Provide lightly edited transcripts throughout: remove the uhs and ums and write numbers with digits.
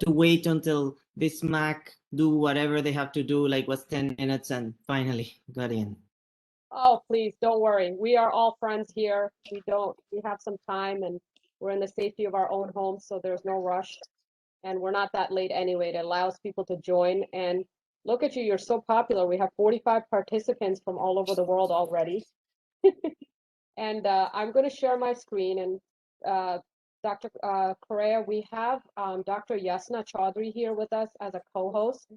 to wait until this Mac do whatever they have to do, like was 10 minutes and finally got in. Oh, please don't worry. We are all friends here. We have some time and we're in the safety of our own homes, so there's no rush. And we're not that late anyway. It allows people to join. And look at you, you're so popular. We have 45 participants from all over the world already. And I'm going to share my screen. And Dr. Correa, we have Dr. Yasna Chaudhry here with us as a co-host.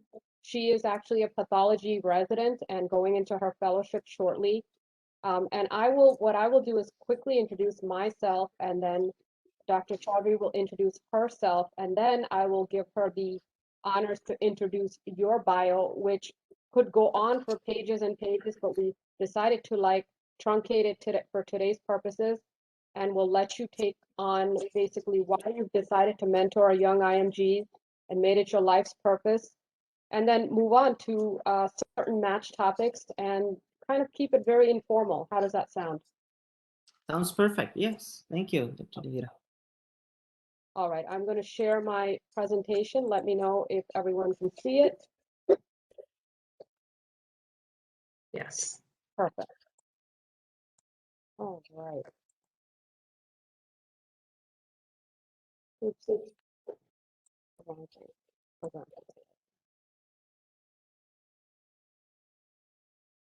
She is actually a pathology resident and going into her fellowship shortly. And what I will do is quickly introduce myself, and then Dr. Chaudhry will introduce herself, and then I will give her the honors to introduce your bio, which could go on for pages and pages, but we decided to like truncate it for today's purposes, and we'll let you take on basically why you've decided to mentor young IMGs and made it your life's purpose, and then move on to certain match topics and kind of keep it very informal. How does that sound? Sounds perfect. Yes. Thank you, Dr. Lira. All right, I'm going to share my presentation. Let me know if everyone can see it. Yes. Perfect. All right. Oops. Hold on.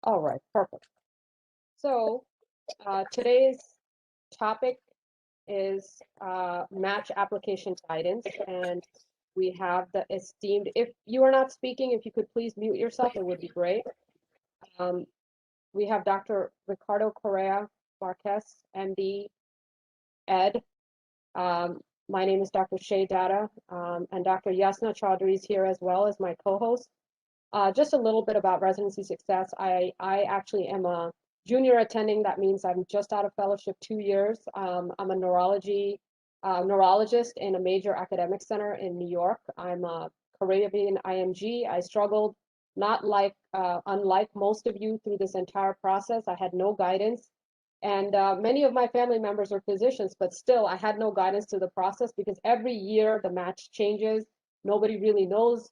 All right, perfect. So today's topic is match application guidance, and we have the esteemed, if you are not speaking, if you could please mute yourself, it would be great. We have Dr. Ricardo Correa Marquez, MD, Ed. My name is Dr. Shay Data, and Dr. Yasna Chaudhry is here as well as my co-host. Just a little bit about Residency Success. I actually am a junior attending. That means I'm just out of fellowship 2 years. I'm a neurologist in a major academic center in New York. I'm a Caribbean IMG. I struggled, unlike most of you, through this entire process. I had no guidance. And many of my family members are physicians, but still I had no guidance to the process because every year the match changes. Nobody really knows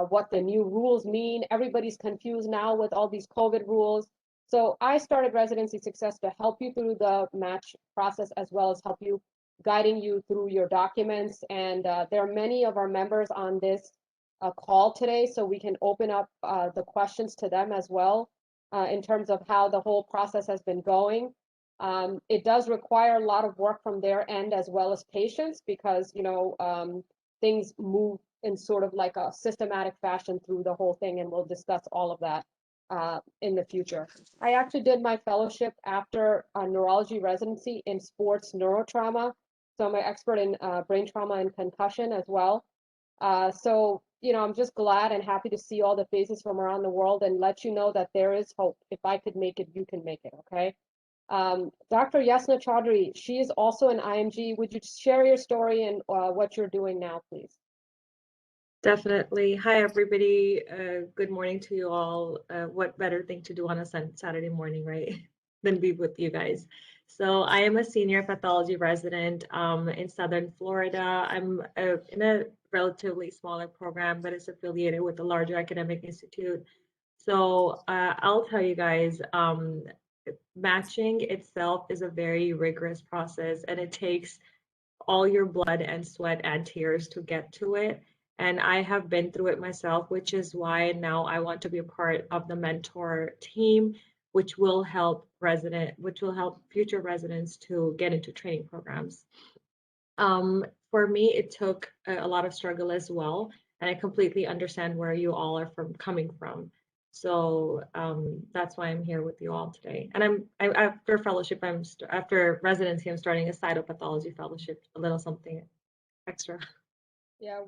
what the new rules mean. Everybody's confused now with all these COVID rules. So I started Residency Success to help you through the match process, as well as help you, guiding you through your documents. And there are many of our members on this call today, so we can open up the questions to them as well in terms of how the whole process has been going. It does require a lot of work from their end as well as patients, because things move in sort of like a systematic fashion through the whole thing, and we'll discuss all of that in the future. I actually did my fellowship after a neurology residency in sports neurotrauma, so I'm an expert in brain trauma and concussion as well. So I'm just glad and happy to see all the faces from around the world and let you know that there is hope. If I could make it, you can make it, okay? Dr. Yasna Chaudhry, she is also an IMG. Would you share your story and what you're doing now, please? Definitely. Hi, everybody. Good morning to you all. What better thing to do on a Saturday morning, right, than be with you guys. So I am a senior pathology resident in Southern Florida. I'm in a relatively smaller program, but it's affiliated with a larger academic institute. So I'll tell you guys, matching itself is a very rigorous process, and it takes all your blood and sweat and tears to get to it. And I have been through it myself, which is why now I want to be a part of the mentor team, which will help future residents to get into training programs. For me, it took a lot of struggle as well, and I completely understand where you all are coming from. So that's why I'm here with you all today. And after fellowship, after residency, I'm starting a cytopathology fellowship, a little something extra. Yeah,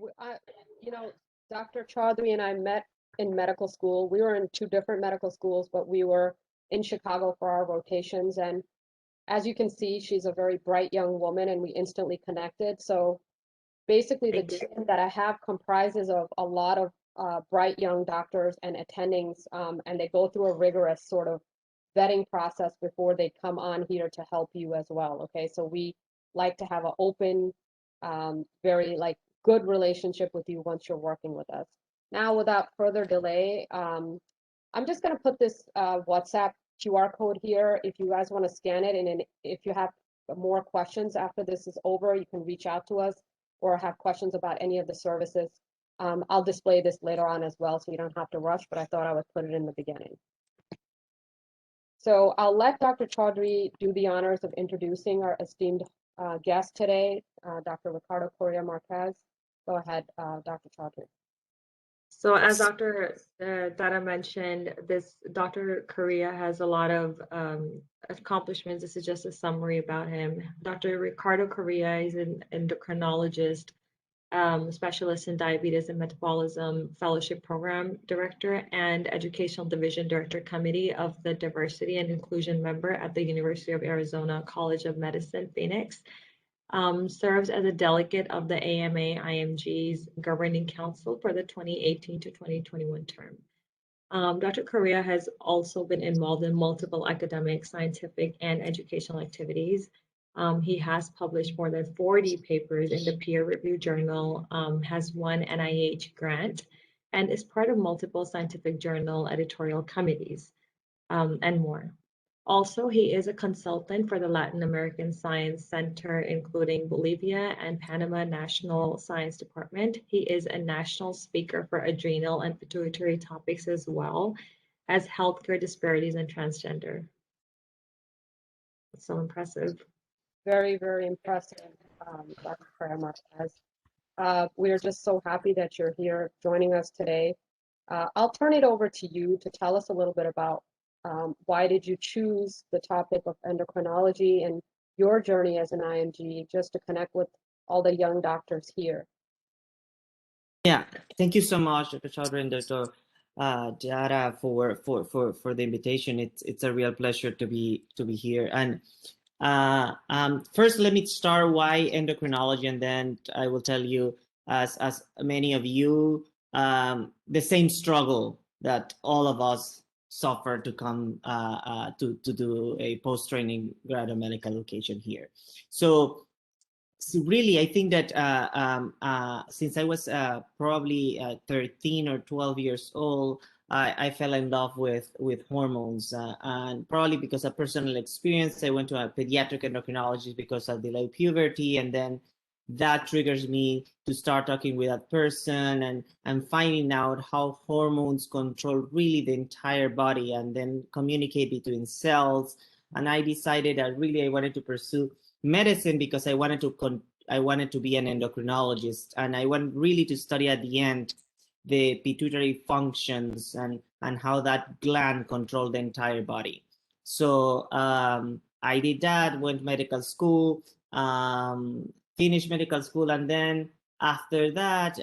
Dr. Chaudhry and I met in medical school. We were in 2 different medical schools, but we were in Chicago for our rotations. And as you can see, she's a very bright young woman, and we instantly connected. So basically, the team that I have comprises of a lot of bright young doctors and attendings, and they go through a rigorous sort of vetting process before they come on here to help you as well. Okay, so we like to have an open, very like good relationship with you once you're working with us. Now, without further delay, I'm just going to put this WhatsApp QR code here. If you guys want to scan it, and then if you have more questions after this is over, you can reach out to us or have questions about any of the services. I'll display this later on as well, so you don't have to rush, but I thought I would put it in the beginning. So I'll let Dr. Chaudhry do the honors of introducing our esteemed guest today, Dr. Ricardo Correa Marquez. Go ahead, Dr. Chaudhry. So as Dr. Dada mentioned, Dr. Correa has a lot of accomplishments. This is just a summary about him. Dr. Ricardo Correa is an endocrinologist, specialist in diabetes and metabolism fellowship program director and educational division director committee of the diversity and inclusion member at the University of Arizona College of Medicine, Phoenix. Serves as a delegate of the AMA-IMG's Governing Council for the 2018 to 2021 term. Dr. Correa has also been involved in multiple academic, scientific, and educational activities. He has published more than 40 papers in the peer-reviewed journal, has one NIH grant, and is part of multiple scientific journal editorial committees, and more. Also, he is a consultant for the Latin American Science Center, including Bolivia and Panama National Science Department. He is a national speaker for adrenal and pituitary topics as well as healthcare disparities and transgender. That's so impressive. Very, very impressive, Dr. Correa Marquez. We are just so happy that you're here joining us today. I'll turn it over to you to tell us a little bit about why did you choose the topic of endocrinology and your journey as an IMG, just to connect with all the young doctors here. Yeah, thank you so much, Dr. Chaudhry and Dr. Dada for the invitation. It's a real pleasure to be here. And first, let me start why endocrinology, and then I will tell you, as many of you, the same struggle that all of us suffer to come to do a post-training graduate medical education here. So really, I think that since I was probably 13 or 12 years old, I fell in love with hormones, and probably because of personal experience, I went to a pediatric endocrinologist because of delayed puberty, and then that triggers me to start talking with that person and finding out how hormones control really the entire body and then communicate between cells. And I decided that really I wanted to pursue medicine because I wanted to be an endocrinologist, and I wanted really to study at the end the pituitary functions and how that gland controlled the entire body. So I did that, went to medical school, finished medical school, and then after that,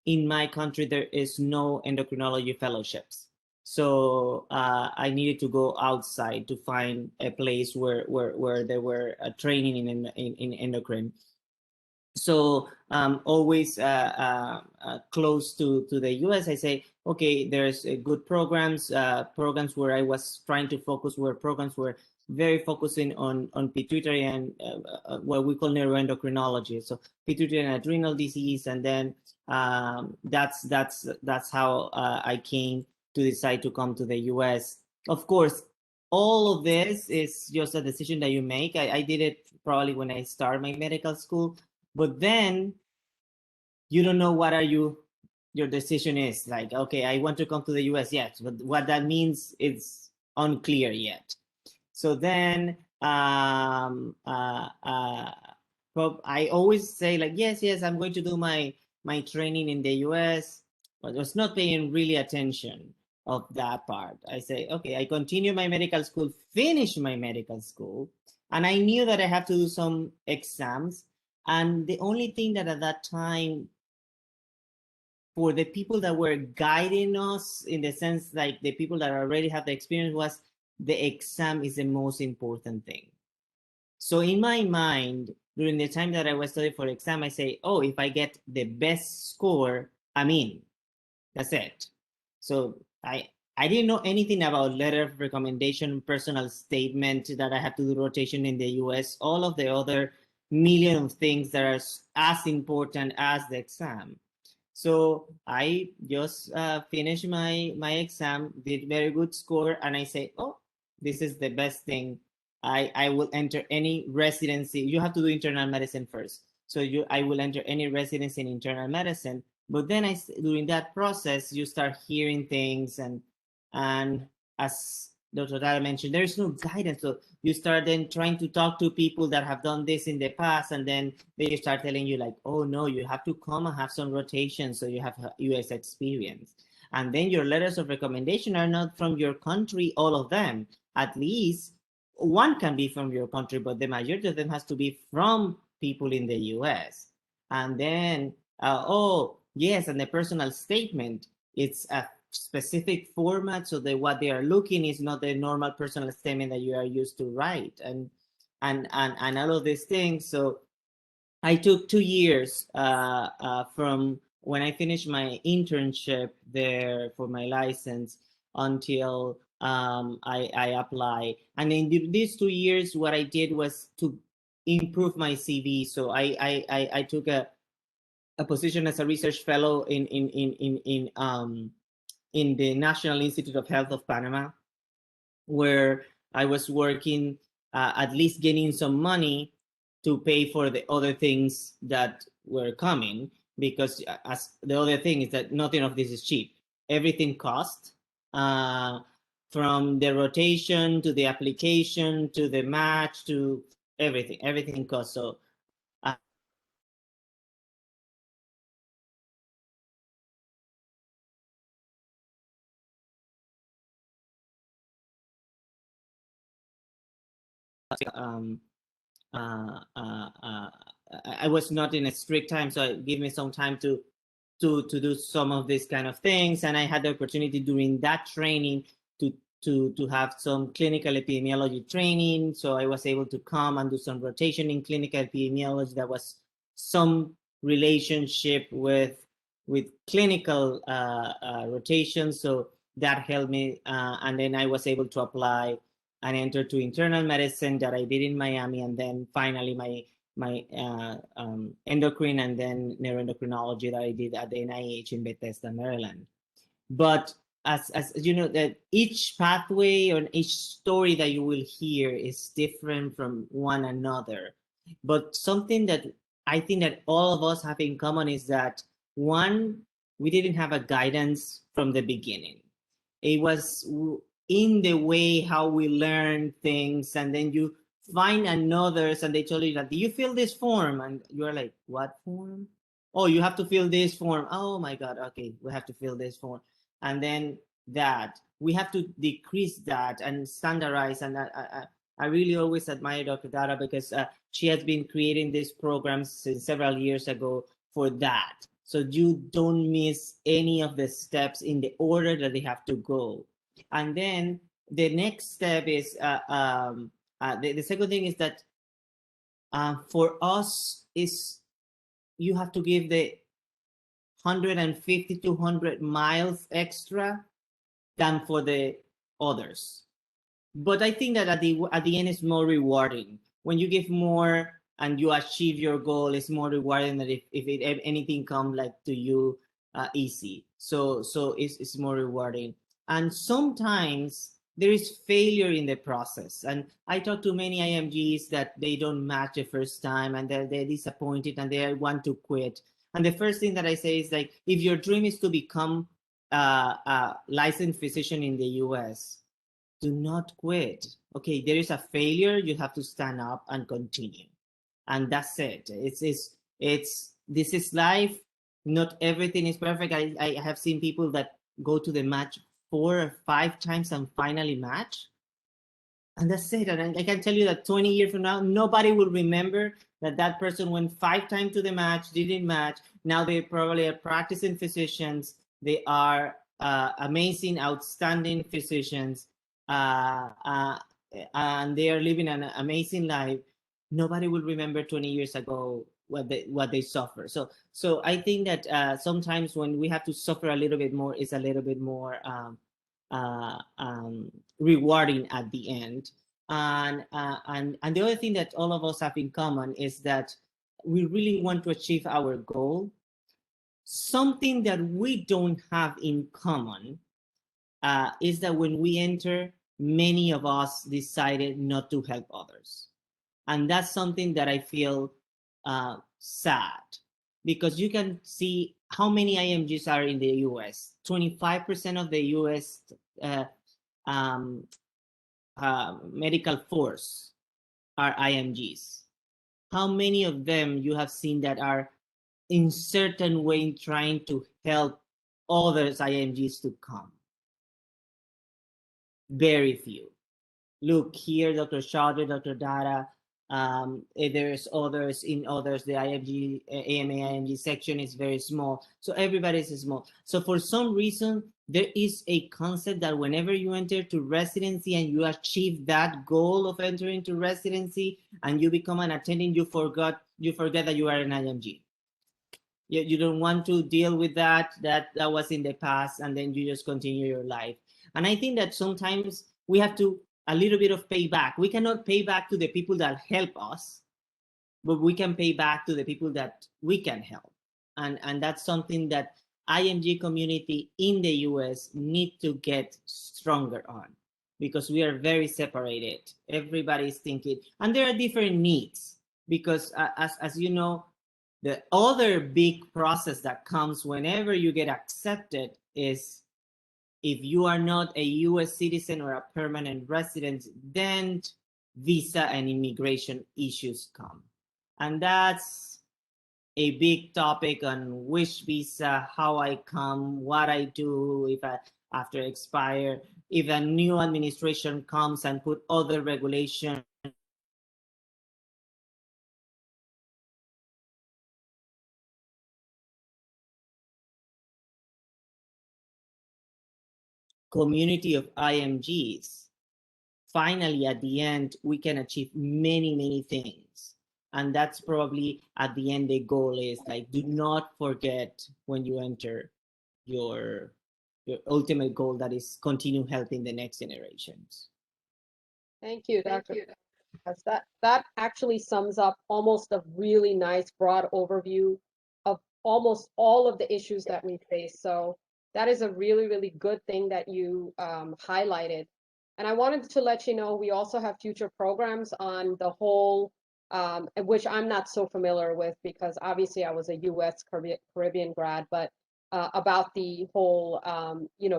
in my country, there is no endocrinology fellowships. So I needed to go outside to find a place where there were training in endocrine. So always close to the US, I say, okay, there's good programs. Programs where I was trying to focus were programs were very focusing on pituitary and what we call neuroendocrinology. So pituitary and adrenal disease, and then that's how I came to decide to come to the US. Of course, all of this is just a decision that you make. I did it probably when I started my medical school, but then you don't know what your decision is. Like, okay, I want to come to the US, yes, but what that means is unclear yet. So then I always say like, yes, I'm going to do my training in the US, but I was not paying really attention of that part. I say, okay, I continue my medical school, finish my medical school, and I knew that I have to do some exams. And the only thing that at that time, for the people that were guiding us, in the sense like the people that already have the experience, was the exam is the most important thing. So in my mind, during the time that I was studying for exam, I say, oh, if I get the best score, I'm in. That's it. So I didn't know anything about letter of recommendation, personal statement that I have to do rotation in the US, all of the other million of things that are as important as the exam. So I just finished my exam, did very good score, and I say, oh, this is the best thing. I will enter any residency. You have to do internal medicine first. So I will enter any residency in internal medicine. But then during that process, you start hearing things, and as Dr. Dara mentioned, there is no guidance. So you start then trying to talk to people that have done this in the past, and then they start telling you like, oh no, you have to come and have some rotation so you have US experience. And then your letters of recommendation are not from your country, all of them. At least one can be from your country, but the majority of them has to be from people in the US. And then, oh yes, and the personal statement, it's a specific format, so that what they are looking is not the normal personal statement that you are used to write, and all of these things. So I took 2 years from when I finished my internship there for my license until I apply. And in these 2 years, what I did was to improve my CV. So I took a position as a research fellow in the National Institute of Health of Panama, where I was working, at least getting some money to pay for the other things that were coming, because as the other thing is that nothing of this is cheap. Everything costs, from the rotation to the application to the match to everything costs. So um, I was not in a strict time, so it gave me some time to do some of these kind of things, and I had the opportunity during that training to have some clinical epidemiology training. So I was able to come and do some rotation in clinical epidemiology that was some relationship with clinical rotation. So that helped me, and then I was able to apply and enter to internal medicine that I did in Miami, and then finally my endocrine and then neuroendocrinology that I did at the NIH in Bethesda, Maryland. But as you know, that each pathway or each story that you will hear is different from one another. But something that I think that all of us have in common is that, one, we didn't have a guidance from the beginning. It was in the way how we learn things, and then you find another's and they told you that, do you fill this form? And you're like, what form? Oh, you have to fill this form. Oh my God, okay, we have to fill this form. And then that we have to decrease that and standardize. And I really always admire Dr. Dara, because she has been creating these programs since several years ago for that. So you don't miss any of the steps in the order that they have to go. And then the next step is, the second thing is that for us is you have to give the 150 to 100 miles extra than for the others. But I think that at the end it's more rewarding. When you give more and you achieve your goal, it's more rewarding than if anything comes like to you easy. So it's more rewarding. And sometimes there is failure in the process. And I talk to many IMGs that they don't match the first time, and they're disappointed and they want to quit. And the first thing that I say is like, if your dream is to become a licensed physician in the US, do not quit. Okay, there is a failure, you have to stand up and continue. And that's it. This is life. Not everything is perfect. I have seen people that go to the match 4 or 5 times and finally match. And that's it. And I can tell you that 20 years from now, nobody will remember that person went 5 times to the match, didn't match. Now they probably are practicing physicians. They are amazing, outstanding physicians, and they are living an amazing life. Nobody will remember 20 years ago what they suffer. So I think that sometimes when we have to suffer a little bit more, it's a little bit more rewarding at the end. And the other thing that all of us have in common is that we really want to achieve our goal. Something that we don't have in common is that when we enter, many of us decided not to help others. And that's something that I feel sad, because you can see how many IMGs are in the US. 25% of the US medical force are IMGs. How many of them you have seen that are in certain way trying to help others IMGs to come? Very few. Look here, Dr. Chaudhry, Dr. Dara. There's others in others. The IMG, AMA, IMG section is very small. So everybody is small. So for some reason, there is a concept that whenever you enter to residency and you achieve that goal of entering to residency and you become an attending, you forget that you are an IMG. You don't want to deal with that was in the past, and then you just continue your life. And I think that sometimes we have to a little bit of payback. We cannot pay back to the people that help us, but we can pay back to the people that we can help. And that's something that IMG community in the US need to get stronger on, because we are very separated. Everybody's thinking, and there are different needs, because as you know, the other big process that comes whenever you get accepted is, if you are not a US citizen or a permanent resident, then visa and immigration issues come. And that's a big topic on which visa, how I come, what I do if I after expire, if a new administration comes and put other regulations. Community of IMGs, finally at the end we can achieve many things. And that's probably at the end the goal is, like, do not forget when you enter your ultimate goal, that is continue helping the next generations. Thank you, Dr. Yes, that actually sums up almost a really nice broad overview of almost all of the issues that we face. So that is a really good thing that you highlighted. And I wanted to let you know we also have future programs on the whole, which I'm not so familiar with, because obviously I was a U.S. Caribbean grad, but about the whole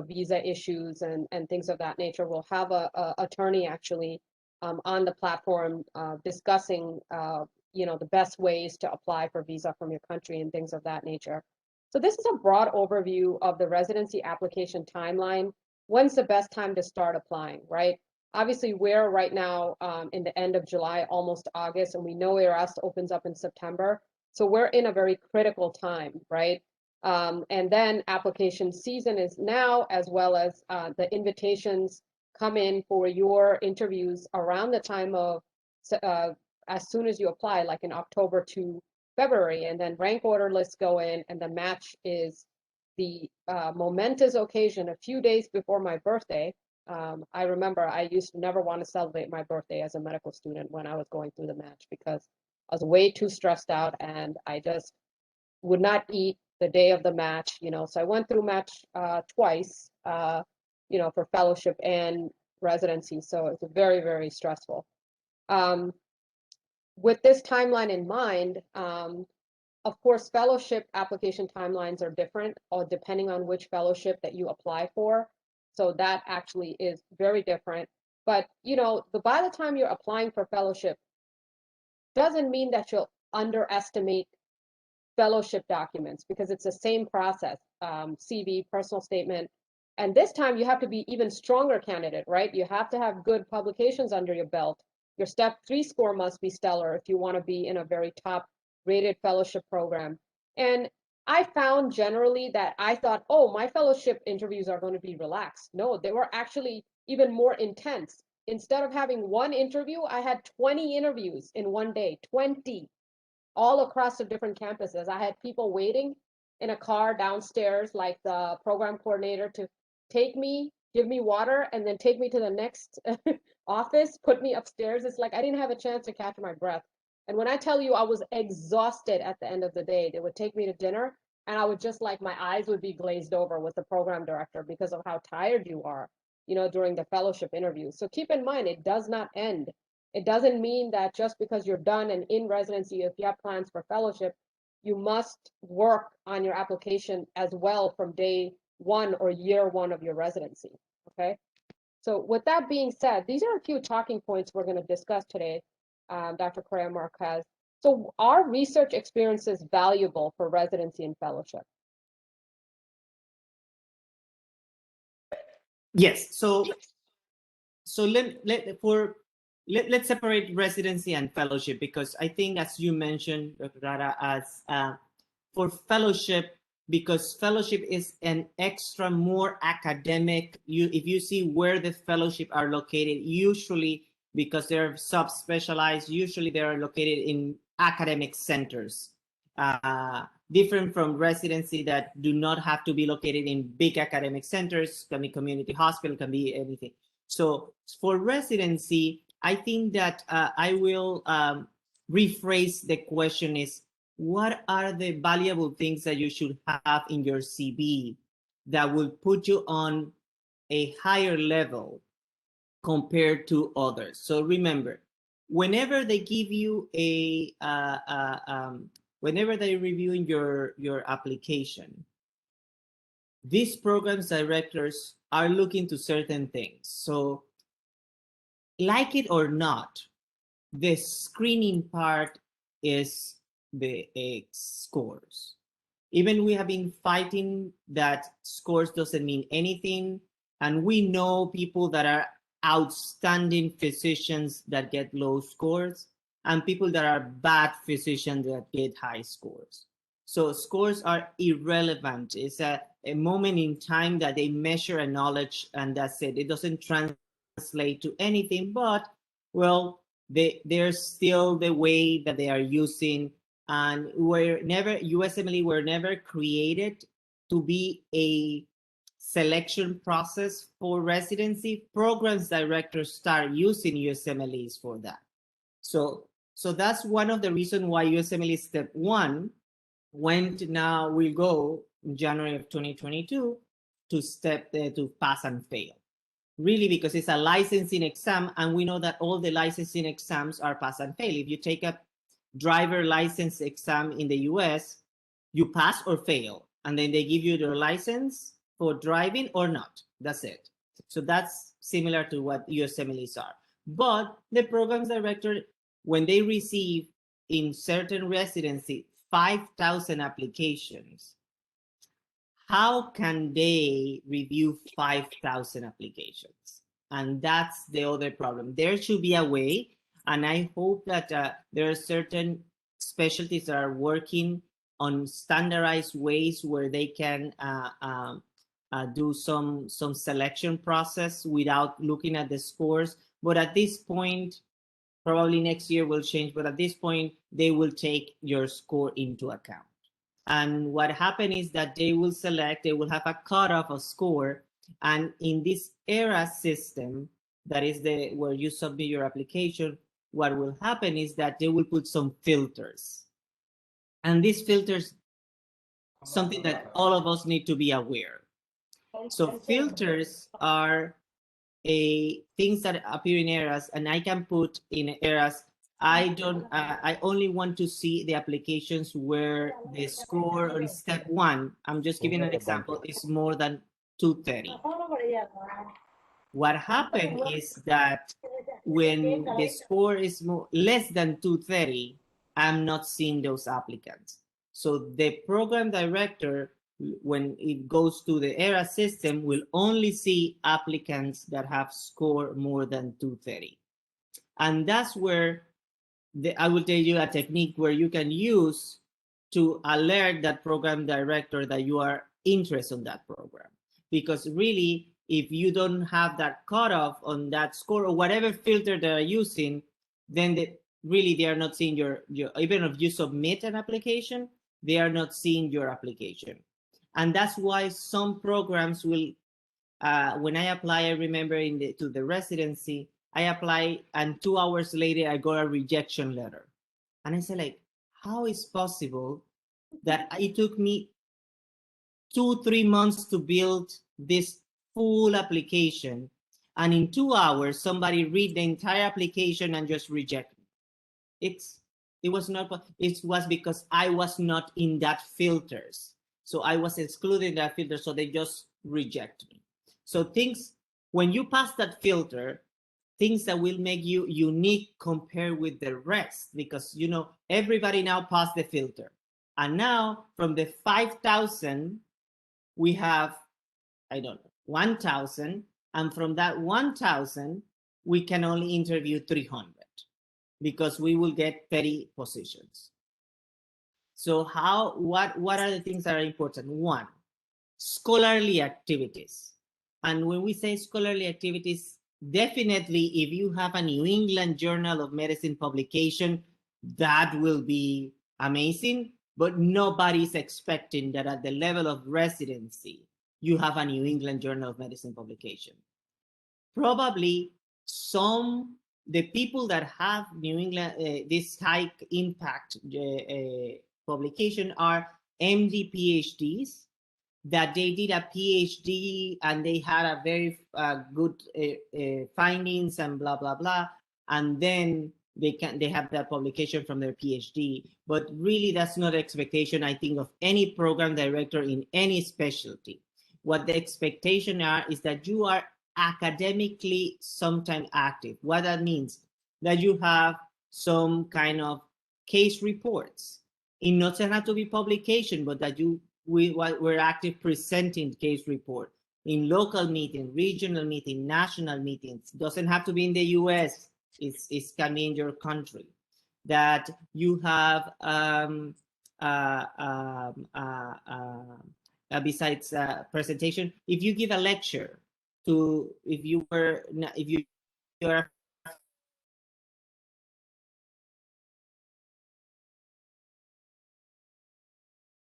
visa issues and things of that nature. We'll have a attorney actually on the platform discussing the best ways to apply for visa from your country and things of that nature. So this is a broad overview of the residency application timeline. When's the best time to start applying, right? Obviously, we're right now in the end of July, almost August, and we know ARS opens up in September. So we're in a very critical time, right? And then application season is now, as well as the invitations come in for your interviews around the time of as soon as you apply, like in October to February, and then rank order lists go in, and the match is the momentous occasion a few days before my birthday. I remember I used to never want to celebrate my birthday as a medical student when I was going through the match, because I was way too stressed out and I just would not eat the day of the match, so I went through match twice, for fellowship and residency. So it's very stressful. With this timeline in mind, of course, fellowship application timelines are different, or depending on which fellowship that you apply for. So that actually is very different. But, by the time you're applying for fellowship, doesn't mean that you'll underestimate fellowship documents, because it's the same process, CV, personal statement. And this time you have to be even stronger candidate, right? You have to have good publications under your belt. Your step 3 score must be stellar if you want to be in a very top rated fellowship program. And I found generally that I thought, oh, my fellowship interviews are going to be relaxed. No, they were actually even more intense. Instead of having one interview, I had 20 interviews in one day, 20, all across the different campuses. I had people waiting in a car downstairs, like the program coordinator, to take me, give me water, and then take me to the next office, put me upstairs. It's like I didn't have a chance to catch my breath. And when I tell you I was exhausted at the end of the day, they would take me to dinner and I would just like my eyes would be glazed over with the program director because of how tired you are, you know, during the fellowship interviews. So keep in mind, it does not end. It doesn't mean that just because you're done and in residency, if you have plans for fellowship, you must work on your application as well from day one or year one of your residency, okay? So with that being said, these are a few talking points we're going to discuss today, Dr. Correa Marquez. So are research experiences valuable for residency and fellowship? Yes. So let's separate residency and fellowship, because I think, as you mentioned, Dr. Rara, as for fellowship, because fellowship is an extra more academic. If you see where the fellowship are located, usually because they're sub-specialized, usually they are located in academic centers. Different from residency that do not have to be located in big academic centers, can be community hospital, can be anything. So for residency, I think that I will rephrase the question is, what are the valuable things that you should have in your CV that will put you on a higher level compared to others? So remember, whenever they give you whenever they're reviewing your application, these programs directors are looking to certain things. So like it or not, the screening part is the scores. Even we have been fighting that scores doesn't mean anything. And we know people that are outstanding physicians that get low scores, and people that are bad physicians that get high scores. So scores are irrelevant. It's a moment in time that they measure a knowledge, and that's it. It doesn't translate to anything, but well, they're still the way that they are using. And USMLE were never created to be a selection process for residency. Programs directors start using USMLEs for that. So that's one of the reasons why USMLE step one now will go in January of 2022 to to pass and fail. Really, because it's a licensing exam, and we know that all the licensing exams are pass and fail. If you take a driver license exam in the US, you pass or fail, and then they give you your license for driving or not. That's it. So that's similar to what USMLEs are. But the programs director, when they receive in certain residency 5,000 applications, how can they review 5,000 applications? And that's the other problem. There should be a way, and I hope that there are certain specialties that are working on standardized ways where they can do some selection process without looking at the scores. But at this point, probably next year will change, but at this point, they will take your score into account. And what happened is that they will have a cutoff of score. And in this ERA system, that is where you submit your application, what will happen is that they will put some filters. And these filters, something that all of us need to be aware. So filters are things that appear in ERAs, and I can put in ERAs, I only want to see the applications where the score on step one, I'm just giving an example, is more than 230. What happened is that when the score is less than 230, I'm not seeing those applicants. So the program director, when it goes to the ERA system, will only see applicants that have scored more than 230. And that's where I will tell you a technique where you can use to alert that program director that you are interested in that program. Because really, if you don't have that cutoff on that score or whatever filter they're using, then they are not seeing your, even if you submit an application, they are not seeing your application. And that's why some programs will, when I apply, I remember to the residency, I apply, and 2 hours later, I got a rejection letter. And I said, like, how is possible that it took me 2-3 months to build this full application, and in 2 hours, somebody read the entire application and just reject me? It was not, it was because I was not in that filters. So I was excluded that filter, so they just reject me. So things, when you pass that filter, things that will make you unique compared with the rest, because you know everybody now passed the filter, and now from the 5,000 we have, I don't know, 1,000, and from that 1,000 we can only interview 300 because we will get 30 positions. So what are the things that are important? One, scholarly activities. And when we say scholarly activities, definitely if you have a New England Journal of Medicine publication, that will be amazing, but nobody's expecting that at the level of residency, you have a New England Journal of Medicine publication. Probably the people that have New England, this high impact publication are MD PhDs, that they did a PhD and they had a very good findings and blah, blah, blah. And then they have that publication from their PhD. But really, that's not expectation, I think, of any program director in any specialty. What the expectation is that you are academically sometime active. What that means, that you have some kind of case reports. It doesn't have to be publication, but that we're active presenting case report in local meeting, regional meeting, national meetings. Doesn't have to be in the US. It can be in your country. That you have besides presentation, if you give a lecture to, if you are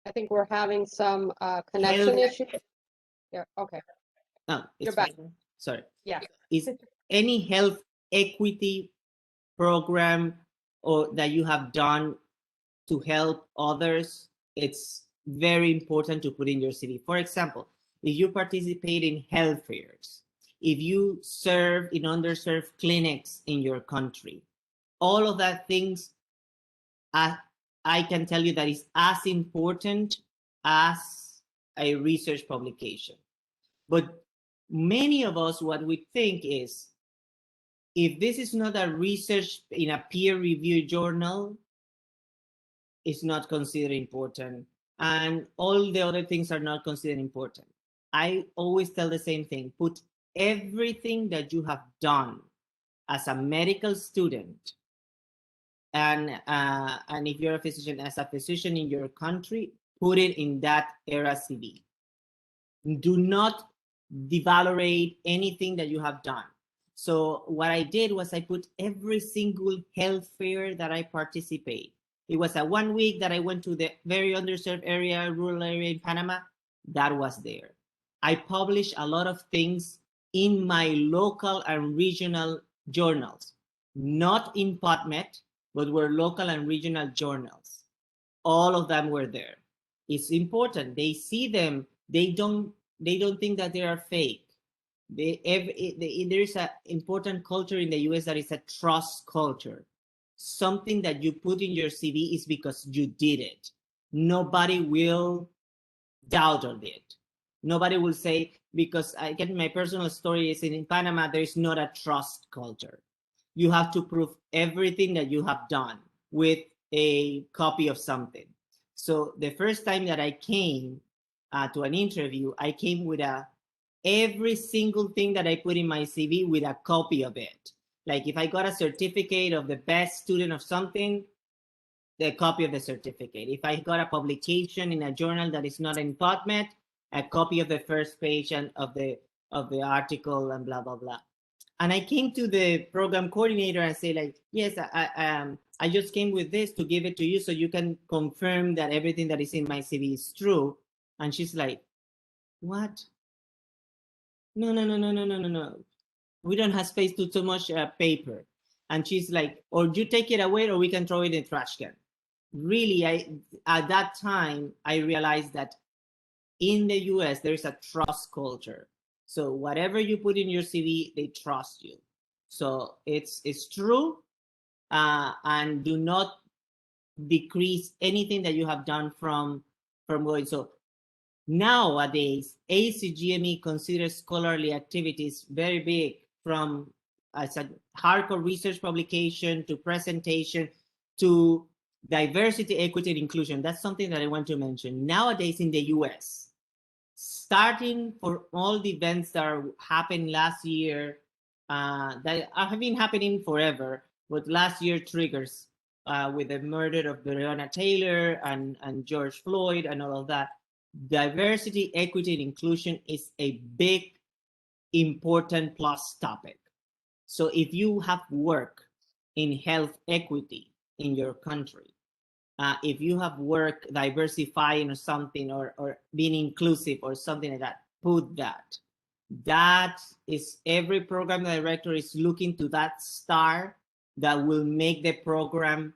I think we're having some connection issues. Yeah, okay. no, You're it's back. fine. Sorry. Yeah. Is any health equity program or that you have done to help others? It's very important to put in your CV. For example, if you participate in health fairs, if you serve in underserved clinics in your country, all of that things, I can tell you that is as important as a research publication. But many of us, what we think is, if this is not a research in a peer-reviewed journal, it's not considered important, and all the other things are not considered important. I always tell the same thing: put everything that you have done as a medical student, and if you're a physician, as a physician in your country, put it in that ERA CV. Do not devalorate anything that you have done. So what I did was I put every single health fair that I participate. It was a 1 week that I went to the very underserved area, rural area in Panama. That was there. I published a lot of things in my local and regional journals, not in PubMed, but were local and regional journals. All of them were there. It's important. They see them. They don't think that they are fake. There's an important culture in the US that is a trust culture. Something that you put in your CV is because you did it. Nobody will doubt on it. Nobody will say, because I get my personal story is in Panama, there is not a trust culture. You have to prove everything that you have done with a copy of something. So the first time that I came to an interview, I came with every single thing that I put in my CV with a copy of it. Like if I got a certificate of the best student of something, the copy of the certificate. If I got a publication in a journal that is not in PubMed, a copy of the first page and of the article and blah blah blah. And I came to the program coordinator and say, like, yes, I just came with this to give it to you so you can confirm that everything that is in my CV is true. And she's like, what? No. we don't have space to too much paper. And she's like, or you take it away or we can throw it in the trash can. Really, at that time, I realized that in the US, there's a trust culture. So whatever you put in your CV, they trust you. So it's true, and do not decrease anything that you have done from going. So nowadays, ACGME considers scholarly activities very big, from as a hardcore research publication to presentation to diversity, equity, and inclusion. That's something that I want to mention. Nowadays in the US, starting for all the events that happened last year, that have been happening forever, but last year triggers with the murder of Breonna Taylor and George Floyd and all of that. Diversity, equity, and inclusion is a big, important plus topic. So if you have work in health equity in your country, if you have work diversifying or something, or being inclusive or something like that, put that. That is, every program director is looking to that star that will make the program,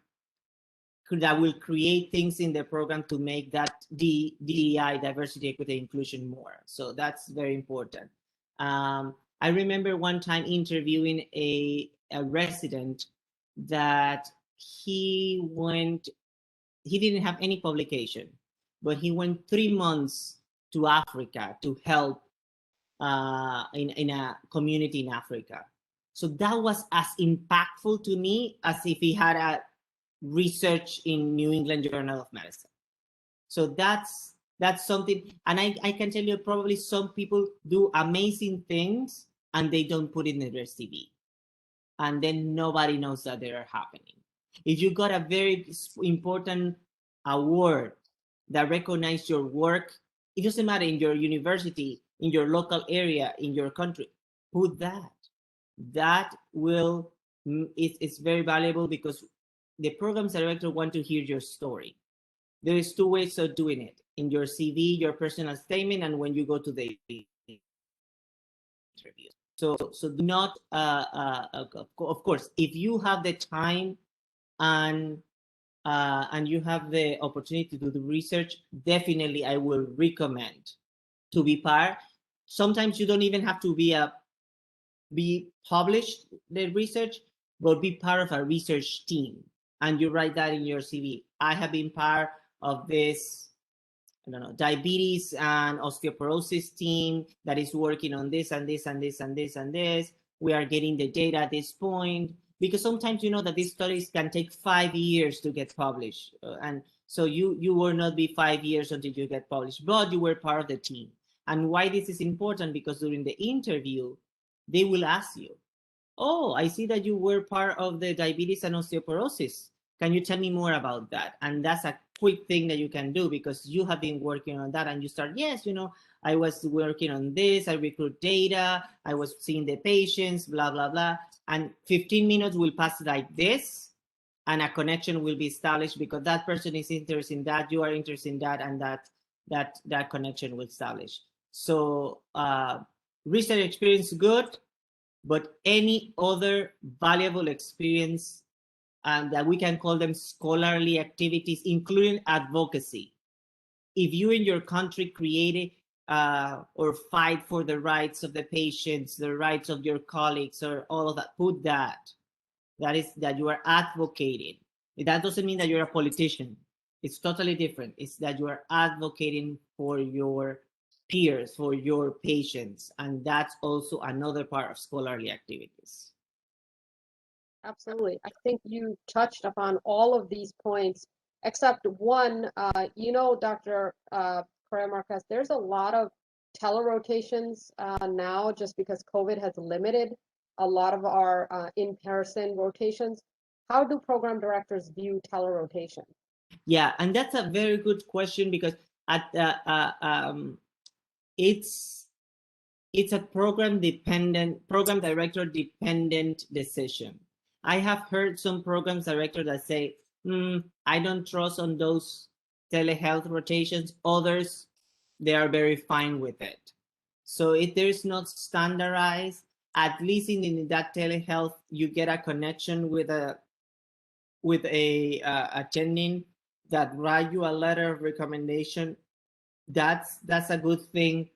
that will create things in the program to make that DEI, diversity, equity, inclusion more. So that's very important. I remember one time interviewing a resident that he didn't have any publication, but he went 3 months to Africa to help in a community in Africa. So that was as impactful to me as if he had a research in New England Journal of Medicine. So that's something, and I can tell you, probably some people do amazing things and they don't put it in their CV, and then nobody knows that they are happening. If you got a very important award that recognizes your work, it doesn't matter, in your university, in your local area, in your country, put that. That will, it's very valuable, because the programs director want to hear your story. There is 2 ways of doing it: in your CV, your personal statement, and when you go to the interview. So do not, of course, if you have the time and you have the opportunity to do the research, definitely I will recommend to be part. Sometimes you don't even have to be published the research, but be part of a research team, and you write that in your CV. I have been part of this, I don't know, diabetes and osteoporosis team that is working on this and this and this and this and this. We are getting the data at this point, because sometimes you know that these studies can take 5 years to get published, and so you will not be 5 years until you get published, but you were part of the team. And why this is important? Because during the interview, they will ask you, oh, I see that you were part of the diabetes and osteoporosis. Can you tell me more about that? And that's a quick thing that you can do, because you have been working on that, and you start, yes, you know, I was working on this, I recruit data, I was seeing the patients, blah, blah, blah. And 15 minutes will pass like this, and a connection will be established, because that person is interested in that, you are interested in that, and that connection will establish. So research experience, good, but any other valuable experience, that we can call them scholarly activities, including advocacy. If you in your country created or fight for the rights of the patients, the rights of your colleagues, or all of that, put that. That is that you are advocating. That doesn't mean that you're a politician. It's totally different. It's that you are advocating for your peers, for your patients, and that's also another part of scholarly activities. Absolutely. I think you touched upon all of these points, except one. You know, Dr. Correa Marquez, there's a lot of telerotations now, just because COVID has limited a lot of our in-person rotations. How do program directors view telerotation? Yeah, and that's a very good question, because at it's a program director dependent decision. I have heard some programs directors that say, I don't trust on those telehealth rotations. Others, they are very fine with it. So if there's not standardized, at least in that telehealth, you get a connection with a attending that write you a letter of recommendation. That's a good thing.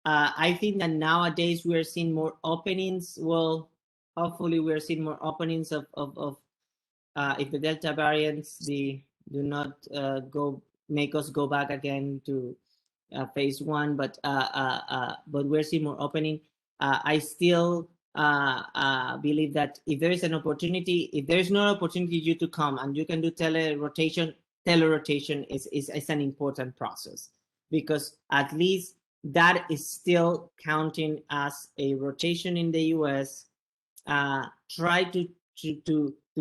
I think that nowadays we are seeing more openings. Well, hopefully we are seeing more openings of if the Delta variants do not make us go back again to phase 1, but we're seeing more opening. I still believe that if there is an opportunity, if there's no opportunity you to come and you can do tele-rotation is an important process, because at least that is still counting as a rotation in the US. Try to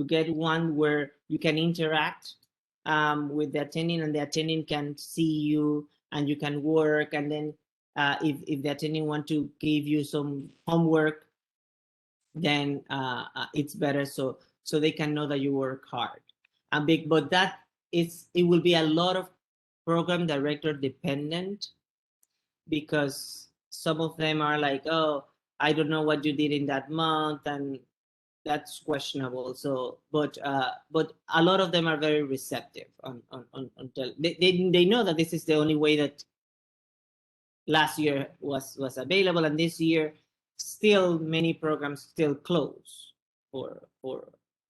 get one where you can interact with the attending, and the attending can see you and you can work. And then if the attending want to give you some homework, then it's better, so they can know that you work hard. But that it will be a lot of program director dependent, because some of them are like, oh, I don't know what you did in that month, and that's questionable. So, but a lot of them are very receptive until they know that this is the only way that last year was available, and this year still many programs still close for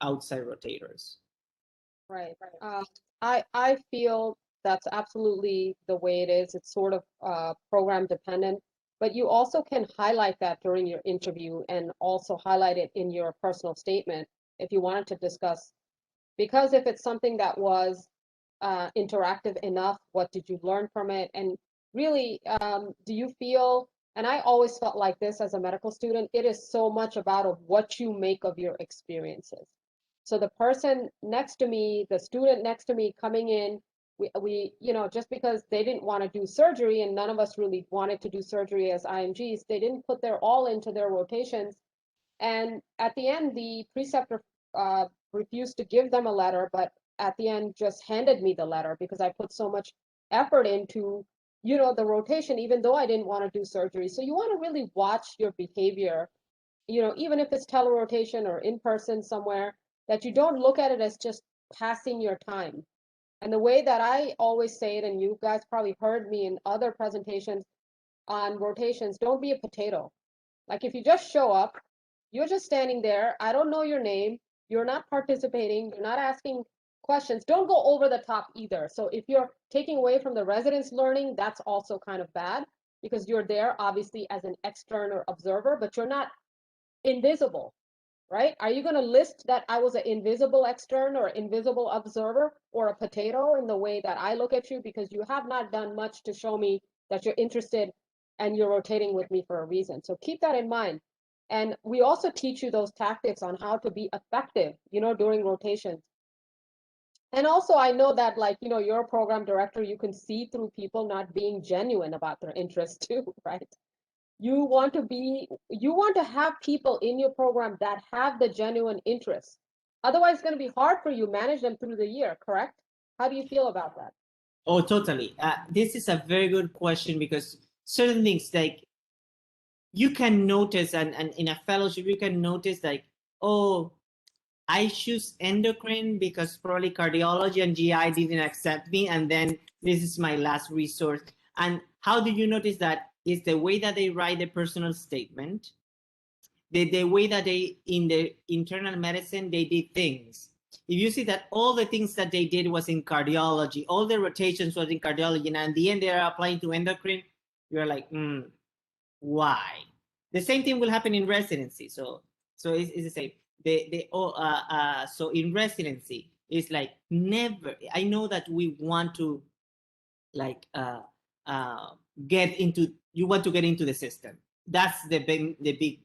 outside rotators. Right. I feel that's absolutely the way it is. It's sort of program dependent, but you also can highlight that during your interview and also highlight it in your personal statement if you wanted to discuss. Because if it's something that was interactive enough, what did you learn from it? And really, do you feel, and I always felt like this as a medical student, it is so much about what you make of your experiences. So the person next to me, the student next to me coming in, we just because they didn't want to do surgery, and none of us really wanted to do surgery as IMGs, they didn't put their all into their rotations. And at the end, the preceptor refused to give them a letter, but at the end just handed me the letter because I put so much effort into, the rotation, even though I didn't want to do surgery. So you want to really watch your behavior, even if it's telerotation or in person somewhere, that you don't look at it as just passing your time. And the way that I always say it, and you guys probably heard me in other presentations on rotations, don't be a potato. Like if you just show up, you're just standing there, I don't know your name, you're not participating, you're not asking questions, don't go over the top either. So if you're taking away from the residents' learning, that's also kind of bad, because you're there obviously as an external observer, but you're not invisible, right? Are you going to list that I was an invisible extern or invisible observer or a potato in the way that I look at you, because you have not done much to show me that you're interested and you're rotating with me for a reason. So keep that in mind. And we also teach you those tactics on how to be effective, during rotations. And also I know that, like, you're a program director, you can see through people not being genuine about their interest too, right? You want to have people in your program that have the genuine interest. Otherwise, it's going to be hard for you to manage them through the year, correct? How do you feel about that? Oh, totally. This is a very good question, because certain things, like, you can notice, and in a fellowship, you can notice, like, oh, I choose endocrine because probably cardiology and GI didn't accept me, and then this is my last resource. And how do you notice that? Is the way that they write the personal statement, the way that they, in the internal medicine, they did things. If you see that all the things that they did was in cardiology, all the rotations was in cardiology, and in the end they are applying to endocrine, you're like, why? The same thing will happen in residency. So it's the same. So in residency, it's like, never. I know that we want to, like, you want to get into the system. That's the big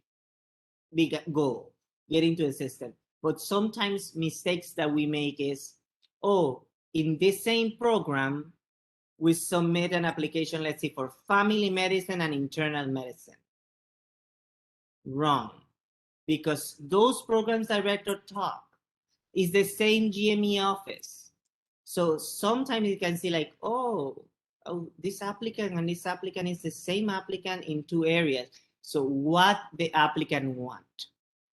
goal, get into the system. But sometimes mistakes that we make is, oh, in this same program, we submit an application, let's say, for family medicine and internal medicine. Wrong, because those programs director talk is the same GME office. So sometimes you can see, like, oh, this applicant and this applicant is the same applicant in two areas. So what the applicant want,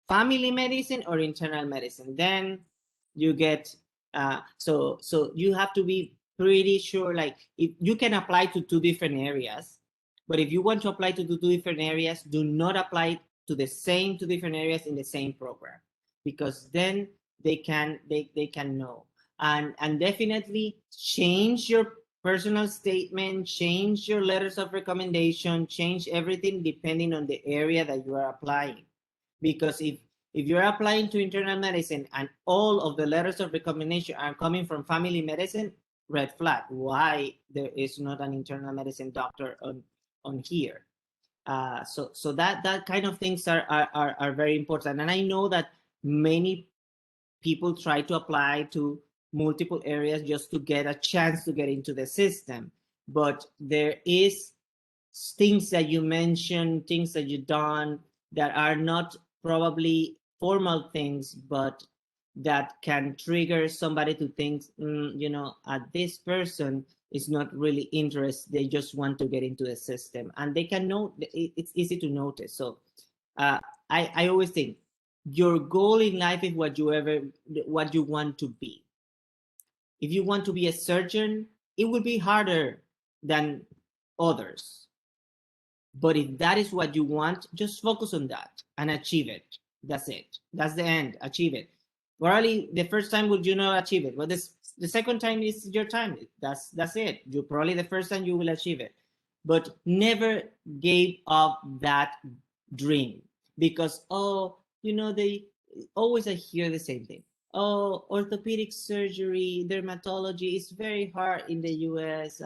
family medicine or internal medicine. Then you get, so you have to be pretty sure, like if you can apply to 2 different areas, but if you want to apply to 2 different areas, do not apply to the same 2 different areas in the same program, because then they can know. And definitely change your personal statement, change your letters of recommendation, change everything depending on the area that you are applying. Because if you're applying to internal medicine and all of the letters of recommendation are coming from family medicine, red flag. Why there is not an internal medicine doctor on here? So that kind of things are very important. And I know that many people try to apply to multiple areas just to get a chance to get into the system, but there is things that you mentioned, things that you've done that are not probably formal things, but that can trigger somebody to think, this person is not really interested. They just want to get into the system, and they can know. It's easy to notice. So I always think your goal in life is what you want to be. If you want to be a surgeon, it will be harder than others. But if that is what you want, just focus on that and achieve it. That's it. That's the end. Achieve it. Probably the first time will you not achieve it, but the second time is your time. That's it. You probably the first time you will achieve it, but never give up that dream, because they always, I hear the same thing. Oh, orthopedic surgery, dermatology is very hard in the US.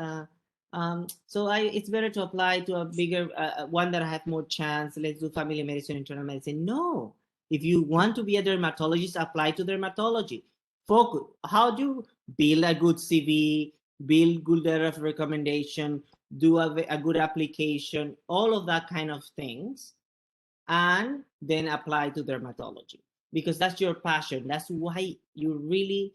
So it's better to apply to a bigger one that I have more chance. Let's do family medicine, internal medicine. No, if you want to be a dermatologist, apply to dermatology. Focus. How do you build a good CV, build good letter of recommendation, do a good application, all of that kind of things, and then apply to dermatology, because that's your passion. That's why you really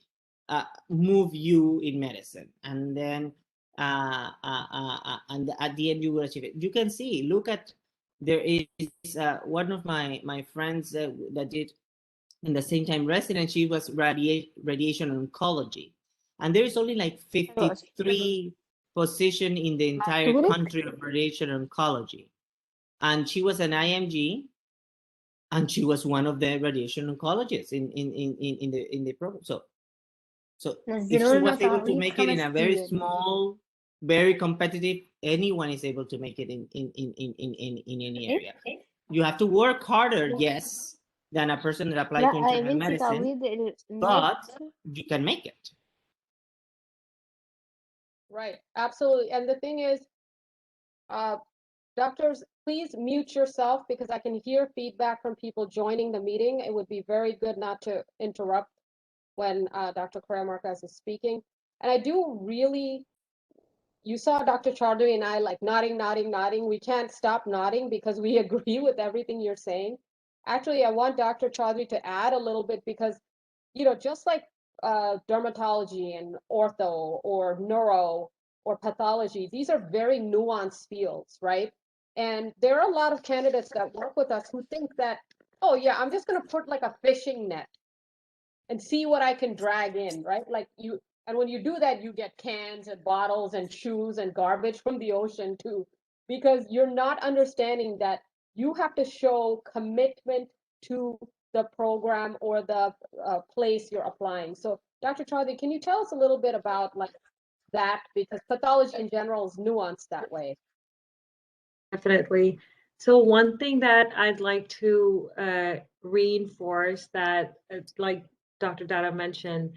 move you in medicine. And then and at the end you will achieve it. You can see, look at, there is one of my friends that did in the same time resident. She was radiation oncology, and there is only like 53 position in the entire country of radiation oncology, and she was an IMG, and she was one of the radiation oncologists in the program. So if she was able to make it in a very small, very competitive, anyone is able to make it in any area. You have to work harder, yes, than a person that applied to internal medicine, but you can make it. Right, absolutely. And the thing is, doctors, please mute yourself, because I can hear feedback from people joining the meeting. It would be very good not to interrupt when Dr. Correa Marquez is speaking. And I do really, you saw Dr. Chaudhary and I like nodding. We can't stop nodding because we agree with everything you're saying. Actually, I want Dr. Chaudhary to add a little bit, because, just like dermatology and ortho or neuro or pathology, these are very nuanced fields, right? And there are a lot of candidates that work with us who think that, oh yeah, I'm just going to put like a fishing net and see what I can drag in, right? And when you do that, you get cans and bottles and shoes and garbage from the ocean too, because you're not understanding that you have to show commitment to the program or the place you're applying. So Dr. Chaudhary, can you tell us a little bit about like that? Because pathology in general is nuanced that way. Definitely. So one thing that I'd like to reinforce that, like Dr. Dada mentioned,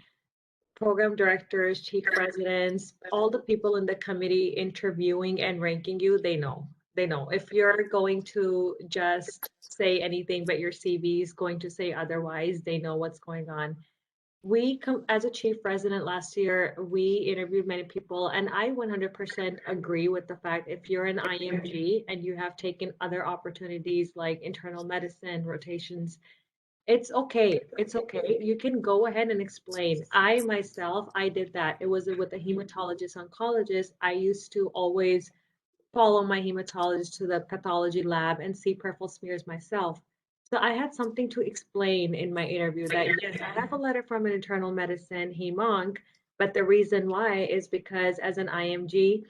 program directors, chief residents, all the people in the committee interviewing and ranking you, they know. They know. If you're going to just say anything but your CV is going to say otherwise, they know what's going on. We come as a chief resident last year, we interviewed many people, and I 100% agree with the fact if you're an IMG and you have taken other opportunities like internal medicine, rotations, it's okay. It's okay. You can go ahead and explain. I myself, I did that. It was with a hematologist oncologist. I used to always follow my hematologist to the pathology lab and see peripheral smears myself. So I had something to explain in my interview that yes, I have a letter from an internal medicine hemonc, but the reason why is because as an IMG,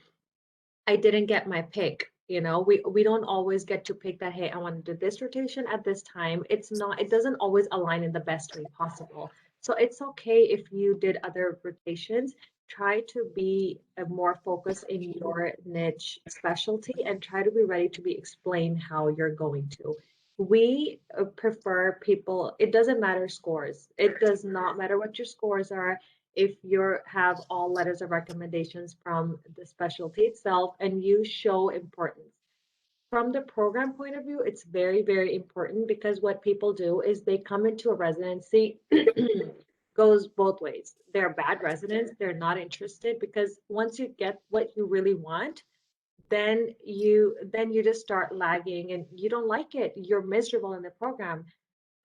I didn't get my pick. You know, we don't always get to pick that, hey, I want to do this rotation at this time. It doesn't always align in the best way possible. So it's okay if you did other rotations. Try to be more focused in your niche specialty and try to be ready to be explained how you're going to. We prefer people, it doesn't matter scores. It does not matter what your scores are if you have all letters of recommendations from the specialty itself and you show importance. From the program point of view, it's very, very important because what people do is they come into a residency, goes both ways. They're bad residents, they're not interested because once you get what you really want, then you just start lagging and you don't like it. You're miserable in the program.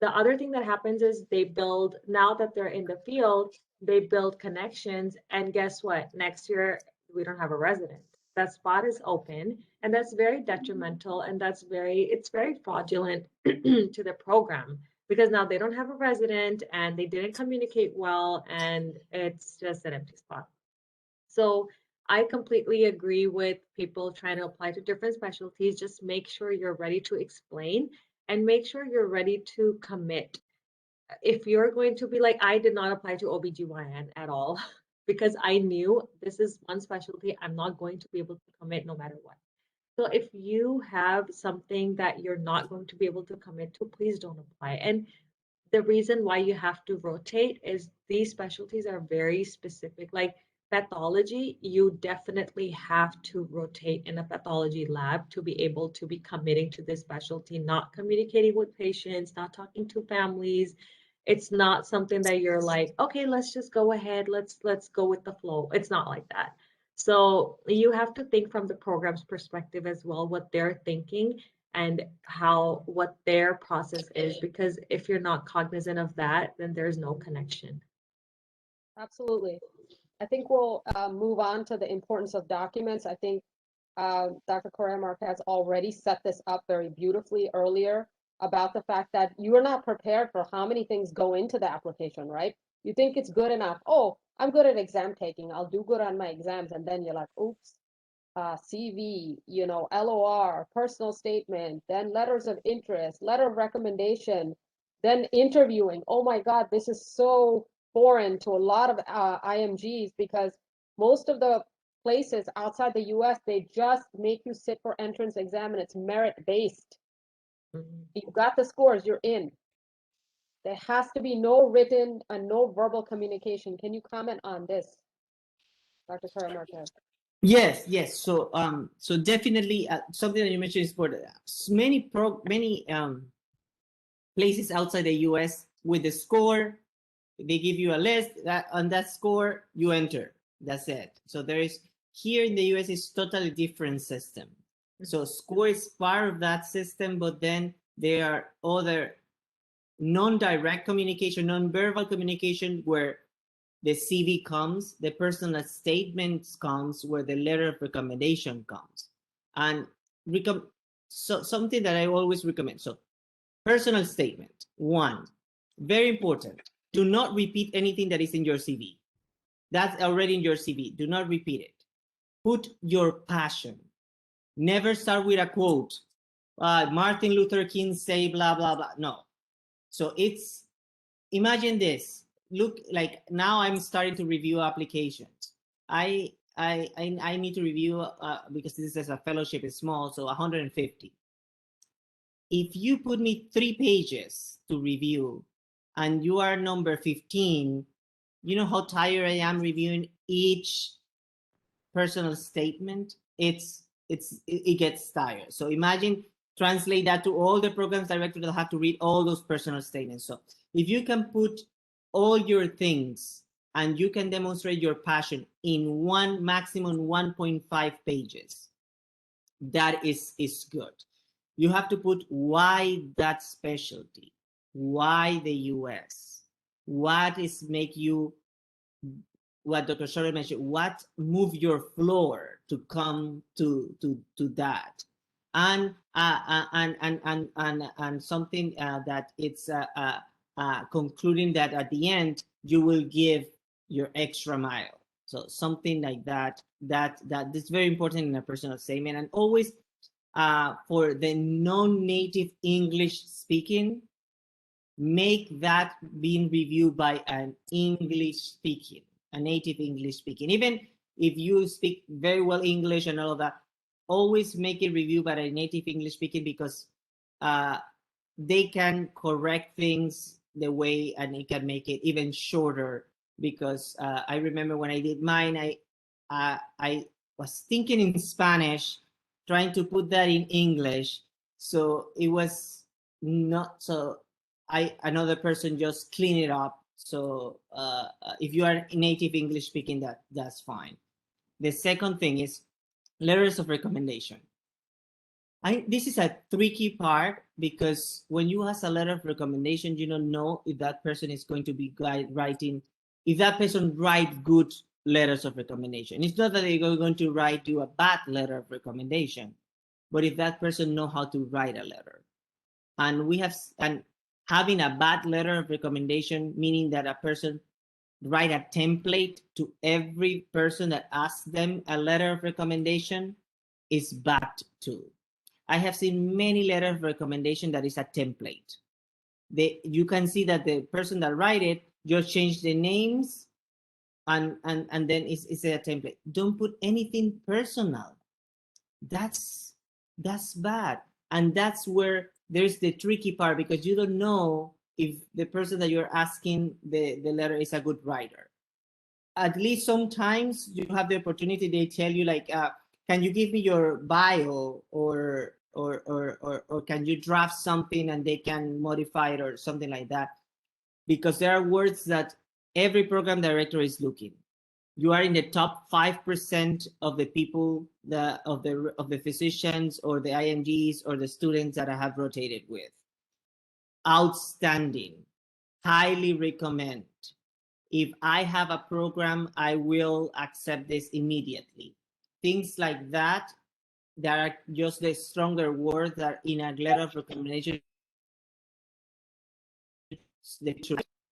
The other thing that happens is they build, now that they're in the field, they build connections. And guess what? Next year, we don't have a resident. That spot is open. And that's very detrimental. And it's very fraudulent to the program because now they don't have a resident and they didn't communicate well. And it's just an empty spot. So I completely agree with people trying to apply to different specialties. Just make sure you're ready to explain and make sure you're ready to commit. If you're going to be like, I did not apply to OBGYN at all because I knew this is one specialty I'm not going to be able to commit no matter what. So if you have something that you're not going to be able to commit to, please don't apply. And the reason why you have to rotate is these specialties are very specific. Like pathology, you definitely have to rotate in a pathology lab to be able to be committing to this specialty, not communicating with patients, not talking to families. It's not something that you're like, okay, let's just go ahead, let's go with the flow. It's not like that. So you have to think from the program's perspective as well, what they're thinking and what their process is, because if you're not cognizant of that, then there's no connection. Absolutely. I think we'll move on to the importance of documents. I think Dr. Correa Marquez already set this up very beautifully earlier about the fact that you are not prepared for how many things go into the application, right? You think it's good enough. Oh, I'm good at exam taking. I'll do good on my exams. And then you're like, oops, CV, LOR, personal statement, then letters of interest, letter of recommendation, then interviewing. Oh my God, this is so foreign to a lot of IMGs because most of the places outside the US, they just make you sit for entrance exam and it's merit-based. You got the scores, you're in. There has to be no written and no verbal communication. Can you comment on this, Dr. Correa Marquez? Yes. So definitely something that you mentioned is for many places outside the U.S. with the score, they give you a list that on that score you enter. That's it. So here in the U.S. is totally different system. So score is part of that system, but then there are other non-direct communication, non-verbal communication where the CV comes, the personal statements comes, where the letter of recommendation comes. And so something that I always recommend. So personal statement, one, very important. Do not repeat anything that is in your CV. That's already in your CV. Do not repeat it. Put your passion. Never start with a quote. Martin Luther King say blah, blah, blah. No. So imagine this. Look, like now I'm starting to review applications. I need to review because this is a fellowship, is small, so 150. If you put me 3 pages to review and you are number 15, you know how tired I am reviewing each personal statement? It gets tired. So imagine translate that to all the programs directors that have to read all those personal statements. So if you can put all your things and you can demonstrate your passion in maximum 1.5 pages, that is good. You have to put why that specialty, why the US, what is make you what Dr. Schroeder mentioned, what move your floor to come to that, and something that it's concluding that at the end you will give your extra mile. So something like that is very important in a personal statement. And always for the non-native English speaking, make that being reviewed by an English speaking, a native English speaking. Even if you speak very well English and all of that, always make it reviewed by a native English speaking, because they can correct things the way, and it can make it even shorter. Because I remember when I did mine, I was thinking in Spanish, trying to put that in English, so it was not so. Another person just clean it up. So if you are native English speaking, that's fine. The second thing is letters of recommendation. This is a tricky part, because when you ask a letter of recommendation, you don't know if that person is going to be writing, if that person write good letters of recommendation. It's not that they're going to write you a bad letter of recommendation, but if that person know how to write a letter. And having a bad letter of recommendation, meaning that a person write a template to every person that asks them a letter of recommendation, is bad too. I have seen many letters of recommendation that is a template. You can see that the person that write it just change the names, and then it's a template. Don't put anything personal. That's bad. And that's where there's the tricky part, because you don't know if the person that you're asking the letter is a good writer. At least sometimes you have the opportunity, they tell you like, can you give me your bio, or can you draft something, and they can modify it or something like that. Because there are words that every program director is looking. You are in the top 5% of the people, of the physicians or the IMGs or the students that I have rotated with. Outstanding, highly recommend. If I have a program, I will accept this immediately. Things like that, that are just the stronger words that in a letter of recommendation,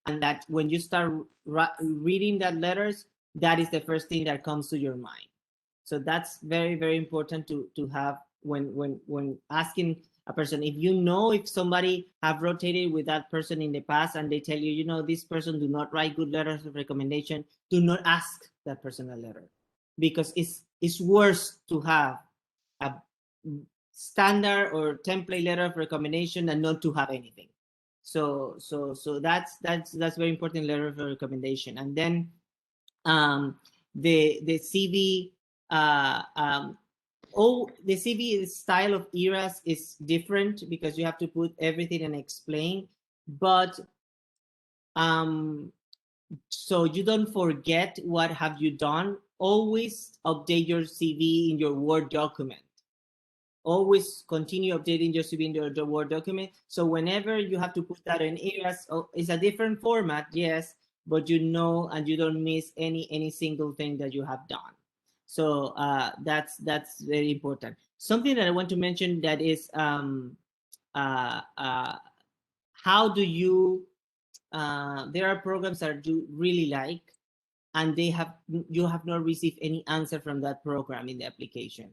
and that when you start reading that letters, that is the first thing that comes to your mind. So that's very, very important to have when asking a person. If you know if somebody have rotated with that person in the past, and they tell you, you know, this person do not write good letters of recommendation, do not ask that person a letter, because it's worse to have a standard or template letter of recommendation than not to have anything. So that's very important, letter of recommendation. And then the CV, the CV style of ERAS is different, because you have to put everything and explain, but so you don't forget what have you done. Always update your CV in your Word document. Always continue updating your CV in your Word document. So whenever you have to put that in ERAS, it's a different format, yes, but you know, and you don't miss any single thing that you have done. So that's very important. Something that I want to mention, that is how do you there are programs that you really like, and you have not received any answer from that program in the application.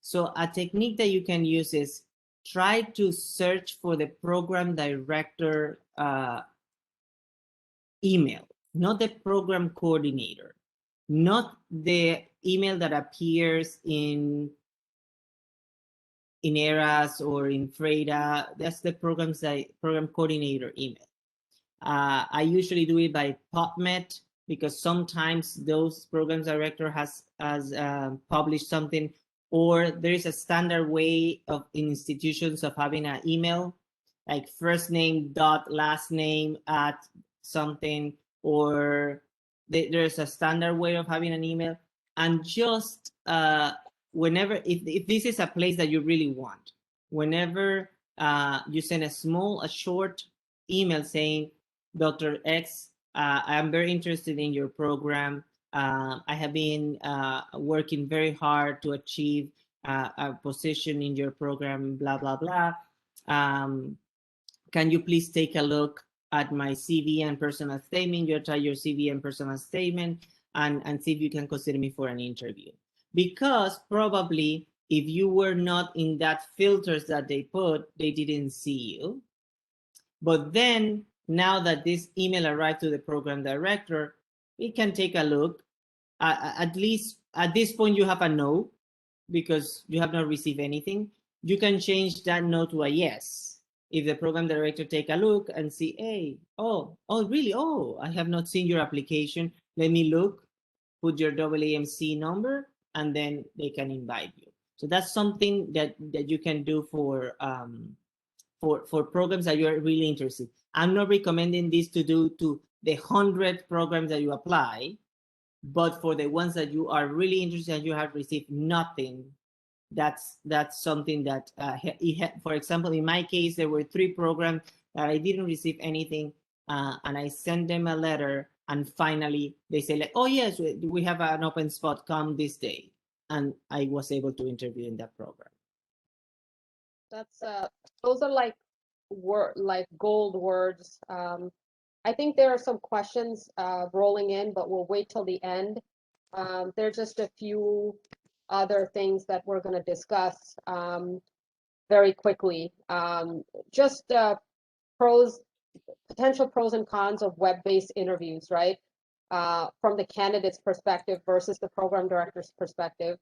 So a technique that you can use is try to search for the program director email, not the program coordinator, not the email that appears in ERAS or in FREIDA. That's the program coordinator email. I usually do it by PubMed, because sometimes those programs director has published something, or there is a standard way of in institutions of having an email, like first name dot last name at something, or there's a standard way of having an email. And just whenever, if this is a place that you really want, whenever you send a short email saying, Dr. X, I am very interested in your program. I have been working very hard to achieve a position in your program, blah, blah, blah. Can you please take a look at my CV and personal statement? You try your CV and personal statement and see if you can consider me for an interview. Because probably if you were not in that filters that they put, they didn't see you. But then now that this email arrived to the program director, it can take a look. At least at this point, you have a no because you have not received anything. You can change that no to a yes. If the program director take a look and see, hey, oh, really? Oh, I have not seen your application. Let me look, put your AAMC number, and then they can invite you. So that's something that you can do for programs that you are really interested. I'm not recommending this to do to the 100 programs that you apply, but for the ones that you are really interested and you have received nothing, that's something that for example, in my case, there were 3 programs that I didn't receive anything, and I sent them a letter, and finally they say like, oh yes, we have an open spot, come this day, and I was able to interview in that program. That's those are like gold words. I think there are some questions rolling in, but we'll wait till the end. There's just a few other things that we're going to discuss very quickly. Just potential pros and cons of web-based interviews, right? From the candidate's perspective versus the program director's perspective.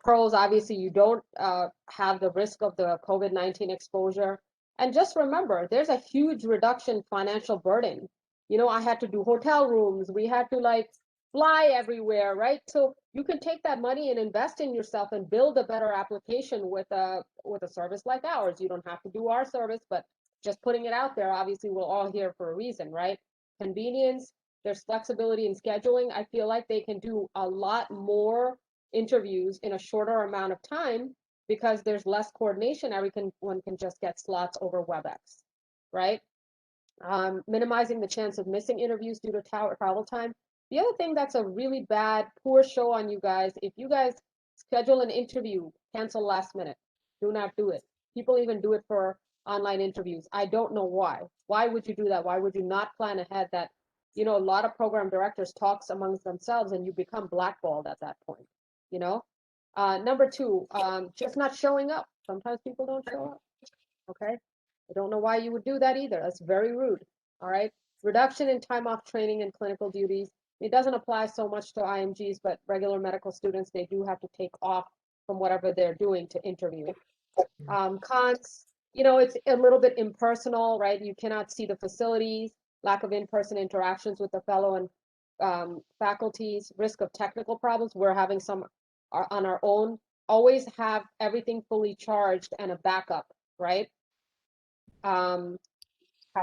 Pros, obviously, you don't have the risk of the COVID-19 exposure. And just remember, there's a huge reduction financial burden. You know, I had to do hotel rooms. We had to like fly everywhere, right? So you can take that money and invest in yourself and build a better application with a service like ours. You don't have to do our service, but just putting it out there, obviously, we're all here for a reason, right? Convenience, there's flexibility in scheduling. I feel like they can do a lot more interviews in a shorter amount of time because there's less coordination. Everyone can just get slots over WebEx, right? Minimizing the chance of missing interviews due to travel time. The other thing that's a really bad, poor show on you guys, if you guys schedule an interview, cancel last minute. Do not do it. People even do it for online interviews. I don't know why. Why would you do that? Why would you not plan ahead that, you know, a lot of program directors talks amongst themselves and you become blackballed at that point, you know? Number 2, just not showing up. Sometimes people don't show up, okay? I don't know why you would do that either. That's very rude, all right? Reduction in time off training and clinical duties. It doesn't apply so much to IMGs, but regular medical students, they do have to take off from whatever they're doing to interview. Cons, you know, it's a little bit impersonal, right? You cannot see the facilities, lack of in-person interactions with the fellow and faculties, risk of technical problems. We're having some on our own. Always have everything fully charged and a backup, right? Have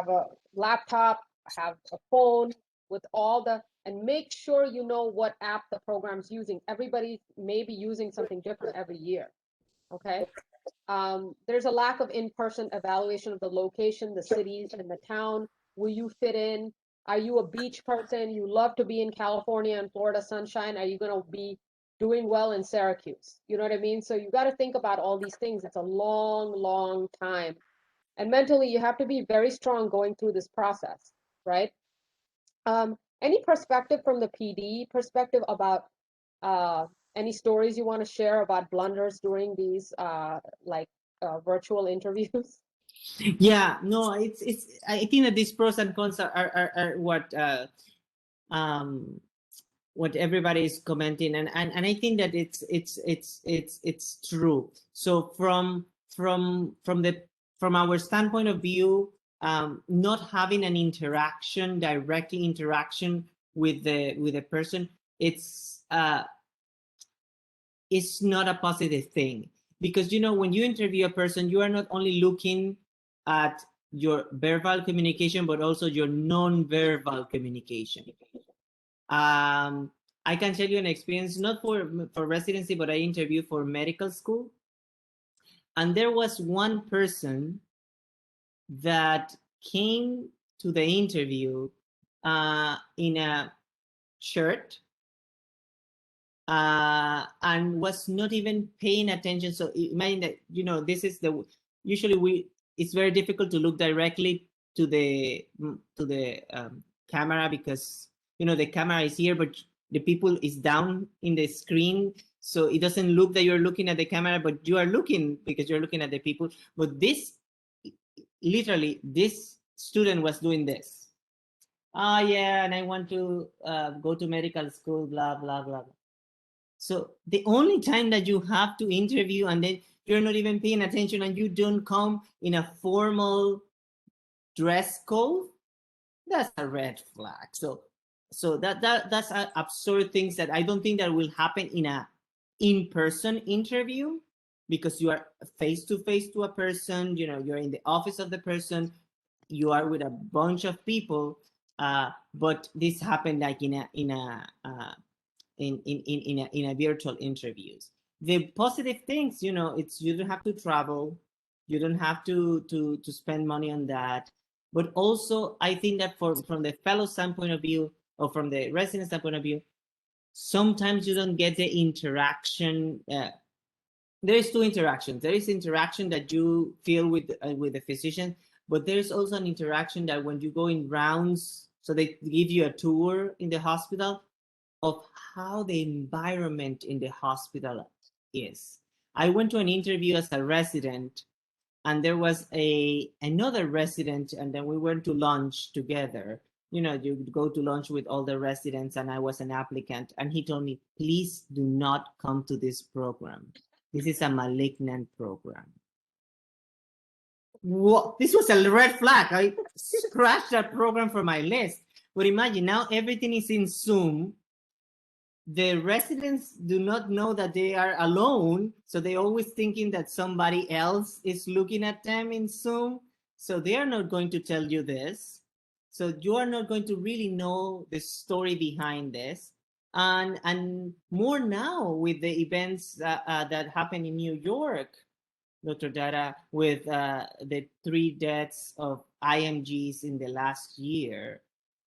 a laptop, have a phone with all the, and make sure you know what app the program's using. Everybody may be using something different every year, okay? There's a lack of in-person evaluation of the location, the cities, and the town. Will you fit in? Are you a beach person? You love to be in California and Florida sunshine. Are you going to be doing well in Syracuse? You know what I mean? So you got to think about all these things. It's a long, long time. And mentally, you have to be very strong going through this process, right? Any perspective from the PD perspective about any stories you want to share about blunders during these virtual interviews? Yeah, no, it's I think that these pros and cons are what everybody is commenting, and I think that it's true. So from our standpoint of view, not having an direct interaction with the person, it's not a positive thing, because you know, when you interview a person, you are not only looking at your verbal communication but also your non-verbal communication. I can tell you an experience, not for residency, but I interviewed for medical school, and there was one person that came to the interview in a shirt and was not even paying attention. So imagine that, you know, this is the, usually it's very difficult to look directly to the camera, because, you know, the camera is here, but the people is down in the screen. So it doesn't look that you're looking at the camera, but you are looking because you're looking at the people. But this, literally, this student was doing this. Oh yeah, and I want to go to medical school, blah, blah, blah. So the only time that you have to interview and then you're not even paying attention and you don't come in a formal dress code, that's a red flag. So that's absurd things that I don't think that will happen in a in-person interview, because you are face to face to a person, you know, you're in the office of the person, you are with a bunch of people, but this happened like in a virtual interviews. The positive things, you know, it's you don't have to travel, you don't have to spend money on that. But also, I think that from the fellow standpoint of view, or from the resident standpoint of view, sometimes you don't get the interaction. There is two interactions. There is interaction that you feel with the physician, but there's also an interaction that when you go in rounds, so they give you a tour in the hospital of how the environment in the hospital is. I went to an interview as a resident, and there was another resident, and then we went to lunch together. You know, you go to lunch with all the residents, and I was an applicant, and he told me, please do not come to this program. This is a malignant program. What? This was a red flag. I scratched that program from my list. But imagine now everything is in Zoom. The residents do not know that they are alone, so they're always thinking that somebody else is looking at them in Zoom. So they are not going to tell you this. So you are not going to really know the story behind this. And more now with the events that happen in New York, Dr. Dara, with the 3 deaths of IMGs in the last year,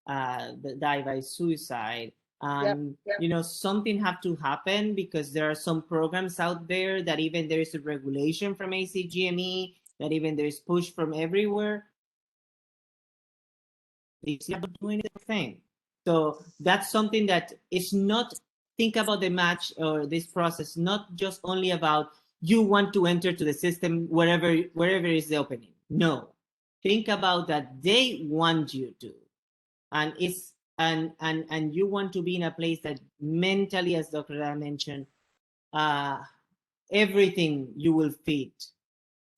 that died by suicide. And you know, something have to happen, because there are some programs out there that even there is a regulation from ACGME, that even there is push from everywhere. It's not doing anything. So that's something that is not, think about the match or this process, not just only about you want to enter to the system wherever is the opening. No, think about that they want you to, and it's and you want to be in a place that mentally, as Dr. Ra mentioned, everything you will fit.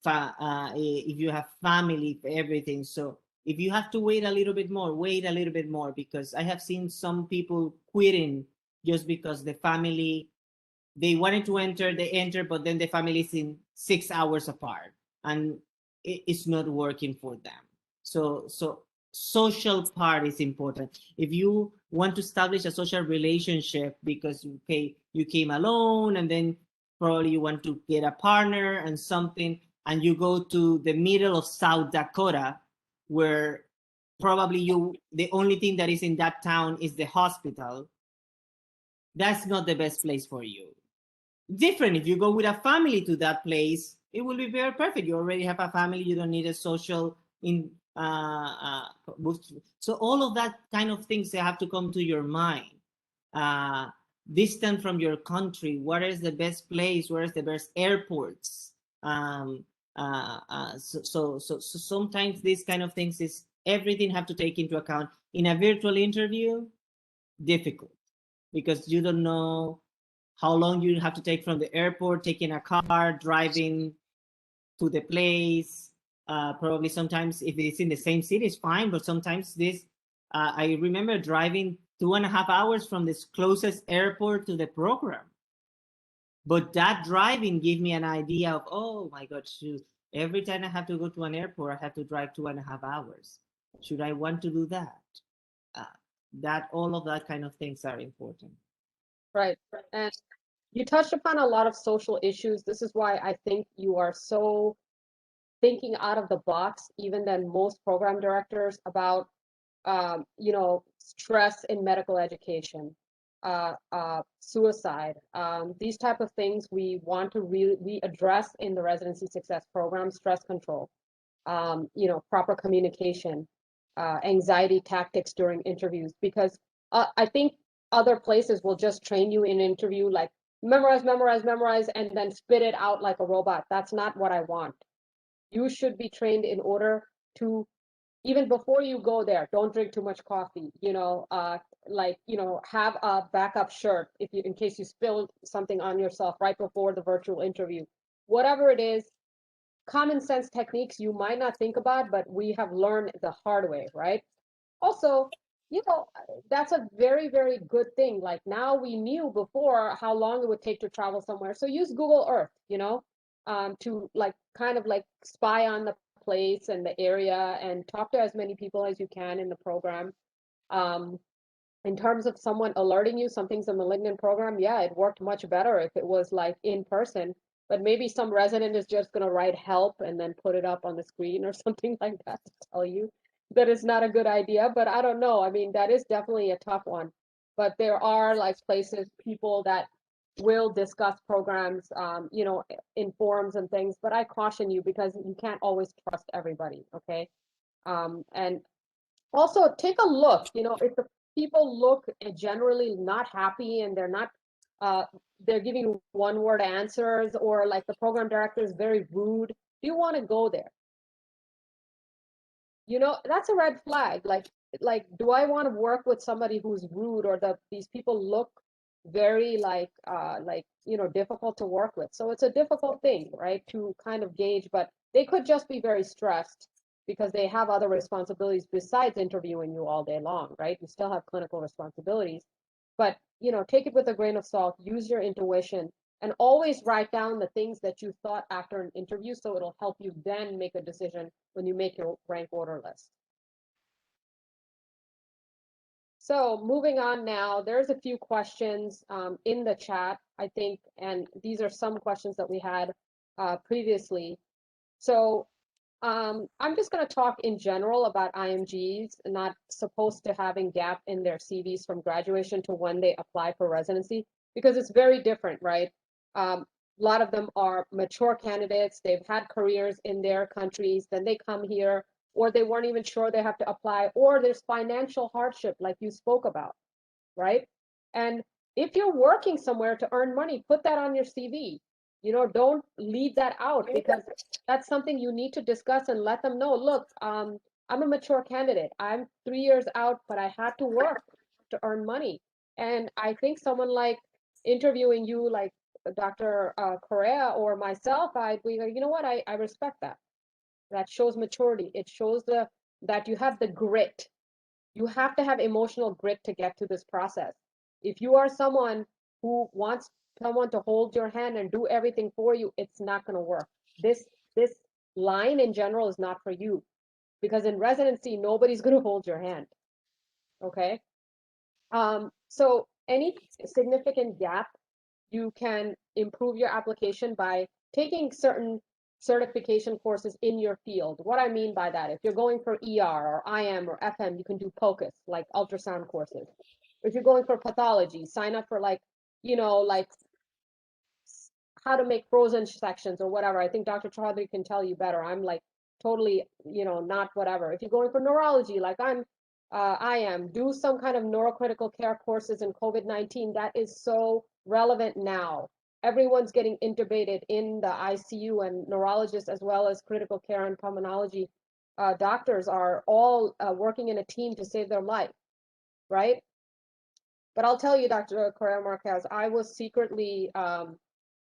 If you have family, everything. So if you have to wait a little bit more, wait a little bit more, because I have seen some people quitting just because the family, they wanted to enter, they enter, but then the family is in 6 hours apart, and it's not working for them. So social part is important. If you want to establish a social relationship, because okay, you came alone, and then probably you want to get a partner and something, and you go to the middle of South Dakota, where probably the only thing that is in that town is the hospital, that's not the best place for you. Different if you go with a family to that place, it will be very perfect. You already have a family, you don't need a social in so all of that kind of things, they have to come to your mind. Distant from your country, what is the best place, where is the best airports? So sometimes these kind of things is everything have to take into account. In a virtual interview, difficult, because you don't know how long you have to take from the airport, taking a car, driving to the place. Probably sometimes if it's in the same city, it's fine, but sometimes this, I remember driving 2.5 hours from this closest airport to the program. But that driving gave me an idea of, oh my God, shoot, every time I have to go to an airport, I have to drive 2.5 hours. Should I want to do that? That all of that kind of things are important. Right. And you touched upon a lot of social issues. This is why I think you are so thinking out of the box, even than most program directors, about you know, stress in medical education. suicide. These type of things we want to we address in the residency success program: stress control, proper communication, anxiety tactics during interviews. Because I think other places will just train you in an interview like memorize, memorize, memorize, and then spit it out like a robot. That's not what I want. You should be trained in order to, even before you go there, don't drink too much coffee, have a backup shirt if you, in case you spill something on yourself right before the virtual interview. Whatever it is, common sense techniques you might not think about, but we have learned the hard way, right? Also, that's a very, very good thing. Like now we knew before how long it would take to travel somewhere. So use Google Earth, to like kind of like spy on the place and the area and talk to as many people as you can in the program. Um, in terms of someone alerting you something's a malignant program, yeah, it worked much better if it was like in person, but maybe some resident is just going to write help and then put it up on the screen or something like that to tell you that it's not a good idea. But I don't know. I mean, that is definitely a tough one. But there are like places, people that will discuss programs, in forums and things. But I caution you because you can't always trust everybody. Okay. And also take a look, if the people look generally not happy and they're not, they're giving you one word answers, or like the program director is very rude, do you want to go there? That's a red flag. Like, do I want to work with somebody who's rude, or these people look very difficult to work with? So it's a difficult thing, right, to kind of gauge, but they could just be very stressed because they have other responsibilities besides interviewing you all day long, right? You still have clinical responsibilities, but take it with a grain of salt, use your intuition, and always write down the things that you thought after an interview, so it'll help you then make a decision when you make your rank order list. So moving on now, there's a few questions in the chat, I think, and these are some questions that we had previously. So I'm just going to talk in general about IMGs, not supposed to having gap in their CVs from graduation to when they apply for residency, because it's very different, right? A lot of them are mature candidates. They've had careers in their countries, then they come here, or they weren't even sure they have to apply, or there's financial hardship like you spoke about, right? And if you're working somewhere to earn money, put that on your CV. Don't leave that out, because that's something you need to discuss and let them know. Look, I'm a mature candidate. I'm 3 years out, but I had to work to earn money. And I think someone like interviewing you, like Dr. Correa or myself, I'd be like, you know what, I respect that. That shows maturity. It shows that you have the grit. You have to have emotional grit to get to this process. If you are someone who wants someone to hold your hand and do everything for you, it's not going to work. This line in general is not for you, because in residency nobody's going to hold your hand. Okay. So any significant gap, you can improve your application by taking certain certification courses in your field. What I mean by that, if you're going for ER or IM or FM, you can do POCUS, like ultrasound courses. If you're going for pathology, sign up for like how to make frozen sections or whatever. I think Dr. Chaudhary can tell you better. I'm like totally, not whatever. If you're going for neurology, like I am, do some kind of neurocritical care courses in COVID-19. That is so relevant now. Everyone's getting intubated in the ICU, and neurologists as well as critical care and pulmonology doctors are all working in a team to save their life, right? But I'll tell you, Dr. Correa Marquez, I was secretly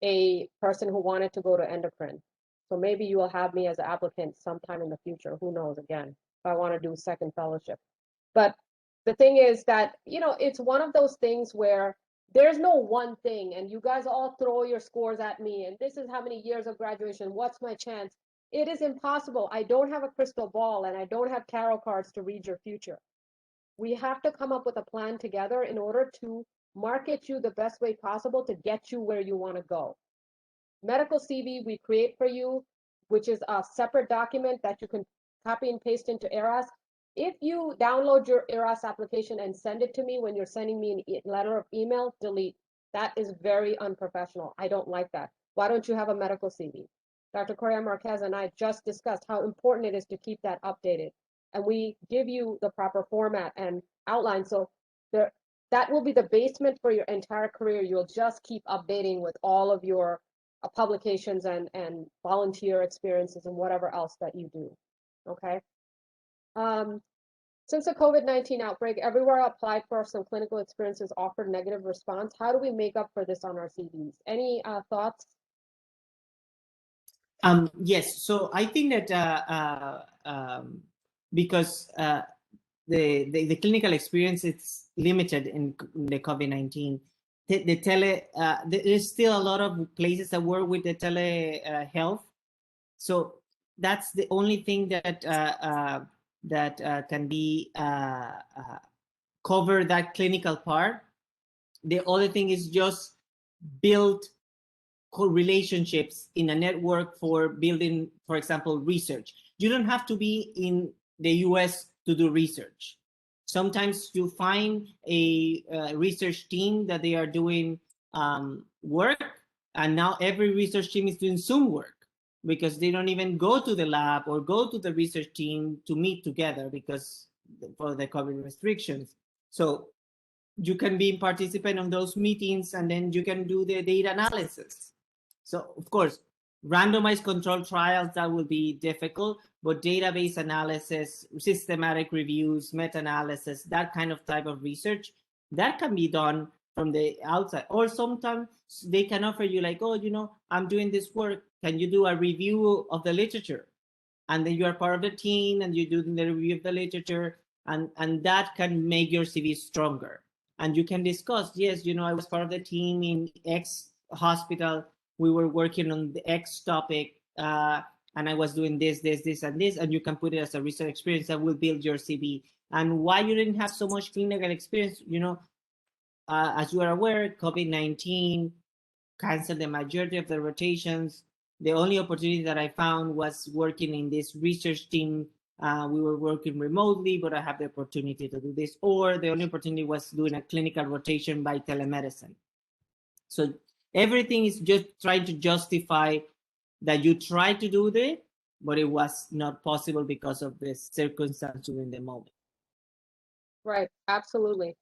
a person who wanted to go to endocrine. So maybe you will have me as an applicant sometime in the future. Who knows, again, if I want to do second fellowship. But the thing is that, it's one of those things where there's no one thing, and you guys all throw your scores at me, and this is how many years of graduation, what's my chance? It is impossible. I don't have a crystal ball, and I don't have tarot cards to read your future. We have to come up with a plan together in order to market you the best way possible to get you where you want to go. Medical CV we create for you, which is a separate document that you can copy and paste into ERAS. If you download your ERAS application and send it to me when you're sending me a letter of email, delete. That is very unprofessional. I don't like that. Why don't you have a medical CV? Dr. Correa Marquez and I just discussed how important it is to keep that updated. And we give you the proper format and outline. So that will be the basement for your entire career. You'll just keep updating with all of your publications and volunteer experiences and whatever else that you do. Okay. Since the COVID-19 outbreak, everywhere I applied for some clinical experiences offered negative response. How do we make up for this on our CVs? Any thoughts? Yes, so I think that because the clinical experience is limited in the COVID-19, there's still a lot of places that work with the telehealth. So that's the only thing that can be cover that clinical part. The other thing is just build relationships in a network for building, for example, research. You don't have to be in the US to do research. Sometimes you find a research team that they are doing work, and now every research team is doing Zoom work because they don't even go to the lab or go to the research team to meet together because for the COVID restrictions. So you can be a participant on those meetings, and then you can do the data analysis. So of course, randomized control trials, that will be difficult, but database analysis, systematic reviews, meta-analysis, that kind of type of research, that can be done from the outside. Or sometimes they can offer you like, oh, I'm doing this work. Can you do a review of the literature? And then you are part of the team and you do the review of the literature, and that can make your CV stronger. And you can discuss, yes, I was part of the team in X hospital. We were working on the X topic, and I was doing this, and this, and you can put it as a research experience that will build your CV. And why you didn't have so much clinical experience, as you are aware, COVID-19 canceled the majority of the rotations. The only opportunity that I found was working in this research team. We were working remotely, but I have the opportunity to do this. Or the only opportunity was doing a clinical rotation by telemedicine. So everything is just trying to justify that you tried to do it, but it was not possible because of the circumstance during the moment. Right, absolutely.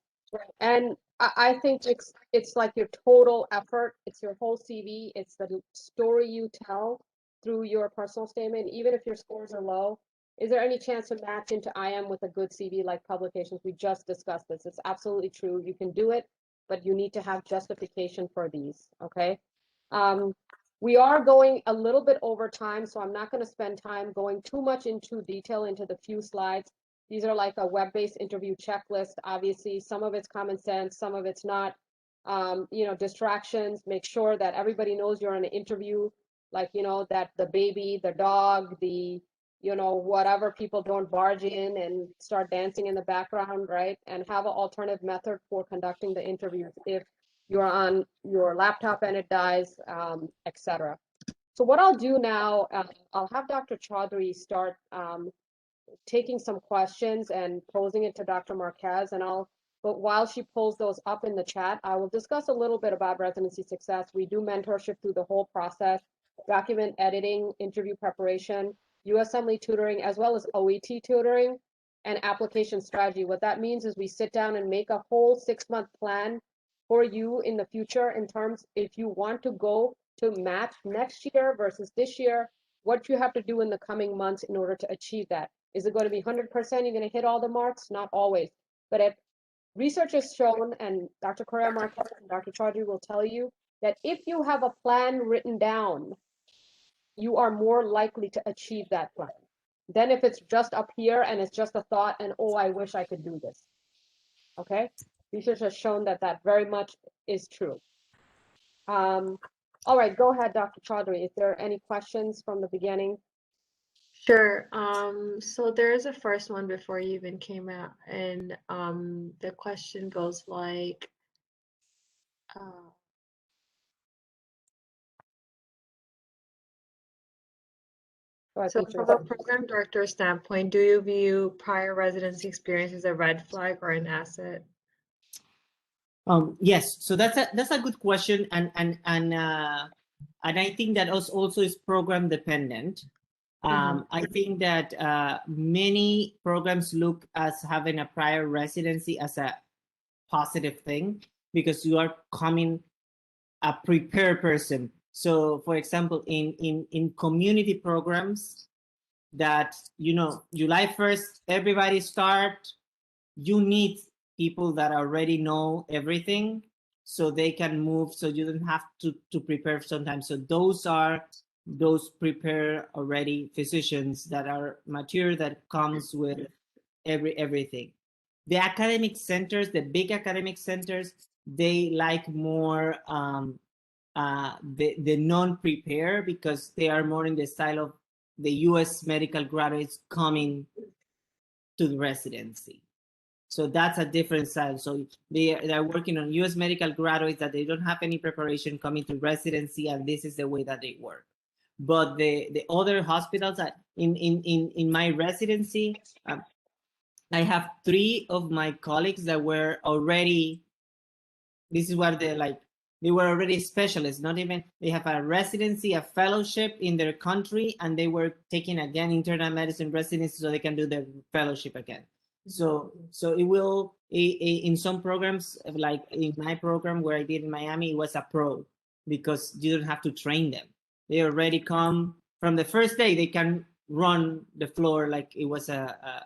And I think it's like your total effort. It's your whole CV. It's the story you tell through your personal statement, even if your scores are low. Is there any chance to match into IM with a good CV like publications? We just discussed this. It's absolutely true. You can do it, but you need to have justification for these, okay? We are going a little bit over time, so I'm not going to spend time going too much into detail into the few slides. These are like a web-based interview checklist. Obviously, some of it's common sense, some of it's not. Distractions. Make sure that everybody knows you're in an interview, like, that the baby, the dog, the, whatever, people don't barge in and start dancing in the background, right? And have an alternative method for conducting the interviews if you're on your laptop and it dies, etc. So what I'll do now, I'll have Dr. Chaudhary start taking some questions and posing it to Dr. Marquez, but while she pulls those up in the chat, I will discuss a little bit about residency success. We do mentorship through the whole process, document editing, interview preparation, USMLE tutoring, as well as OET tutoring, and application strategy. What that means is we sit down and make a whole 6-month plan for you in the future in terms, if you want to go to match next year versus this year, what you have to do in the coming months in order to achieve that. Is it going to be 100%? You're going to hit all the marks? Not always. But if research has shown, and Dr. Correa Marquez and Dr. Chaudhary will tell you, that if you have a plan written down, you are more likely to achieve that plan than if it's just up here and it's just a thought and, oh, I wish I could do this. Okay? Research has shown that that very much is true. All right, go ahead, Dr. Chaudhary. Is there any questions from the beginning? Sure. So there's a first one before you even came out, and the question goes like, uh, So I So think from a program director standpoint, do you view prior residency experience as a red flag or an asset? Yes, so that's a good question, and I think that also is program dependent. I think that many programs look as having a prior residency as a positive thing because you are coming a prepared person. So, for example, in community programs that July 1st, everybody start. You need people that already know everything so they can move, so you don't have to prepare sometimes. So those prepare already physicians that are mature, that comes with everything. The academic centers, the big academic centers, they like more the non-prepare because they are more in the style of the US medical graduates coming to the residency. So that's a different style. So they're working on US medical graduates that they don't have any preparation coming to residency, and this is the way that they work. But the other hospitals that in my residency, I have 3 of my colleagues that were already, this is what they're like, they were already specialists, not even, they have a residency, a fellowship in their country, and they were taking again internal medicine residency so they can do their fellowship again. So it will, in some programs, like in my program where I did in Miami, it was a pro because you don't have to train them. They already come from the first day, they can run the floor like it was a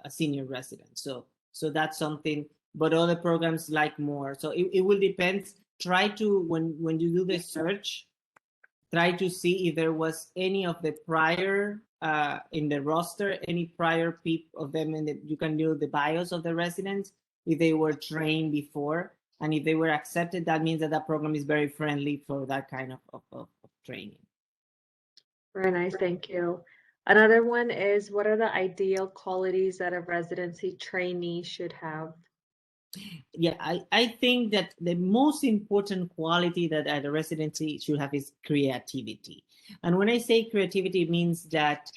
senior resident. So that's something, but other programs like more. So it will depend. Try to, when you do the search, try to see if there was any of the prior in the roster, any prior people of them, and you can do the bios of the residents, if they were trained before, and if they were accepted, that means that program is very friendly for that kind of training. Very nice, thank you. Another one is, what are the ideal qualities that a residency trainee should have? Yeah, I think that the most important quality that a residency should have is creativity. And when I say creativity, it means that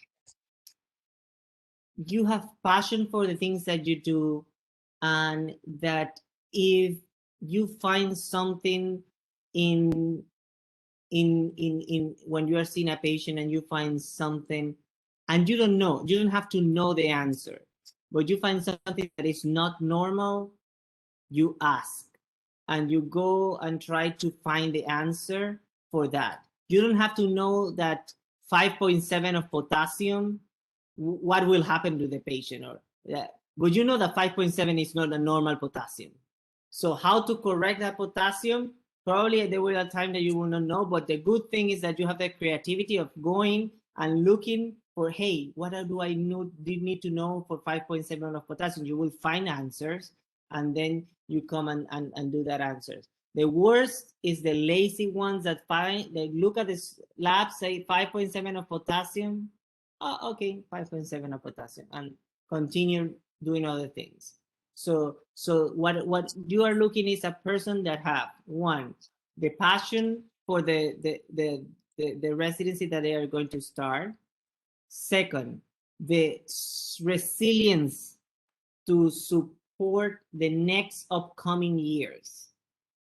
you have passion for the things that you do, and that if you find something in when you are seeing a patient and you find something and you don't have to know the answer, but you find something that is not normal, you ask and you go and try to find the answer for that. You don't have to know that 5.7 of potassium, what will happen to the patient, or that, but you know that 5.7 is not a normal potassium. So how to correct that potassium? Probably there will be a time that you will not know, but the good thing is that you have the creativity of going and looking for, hey, what do I need to know for 5.7 of potassium? You will find answers, and then you come and do that answers. The worst is the lazy ones that they look at this lab, say 5.7 of potassium. Oh, okay, 5.7 of potassium, and continue doing other things. So what you are looking is a person that have, one, the passion for the residency that they are going to start. Second, the resilience to support the next upcoming years,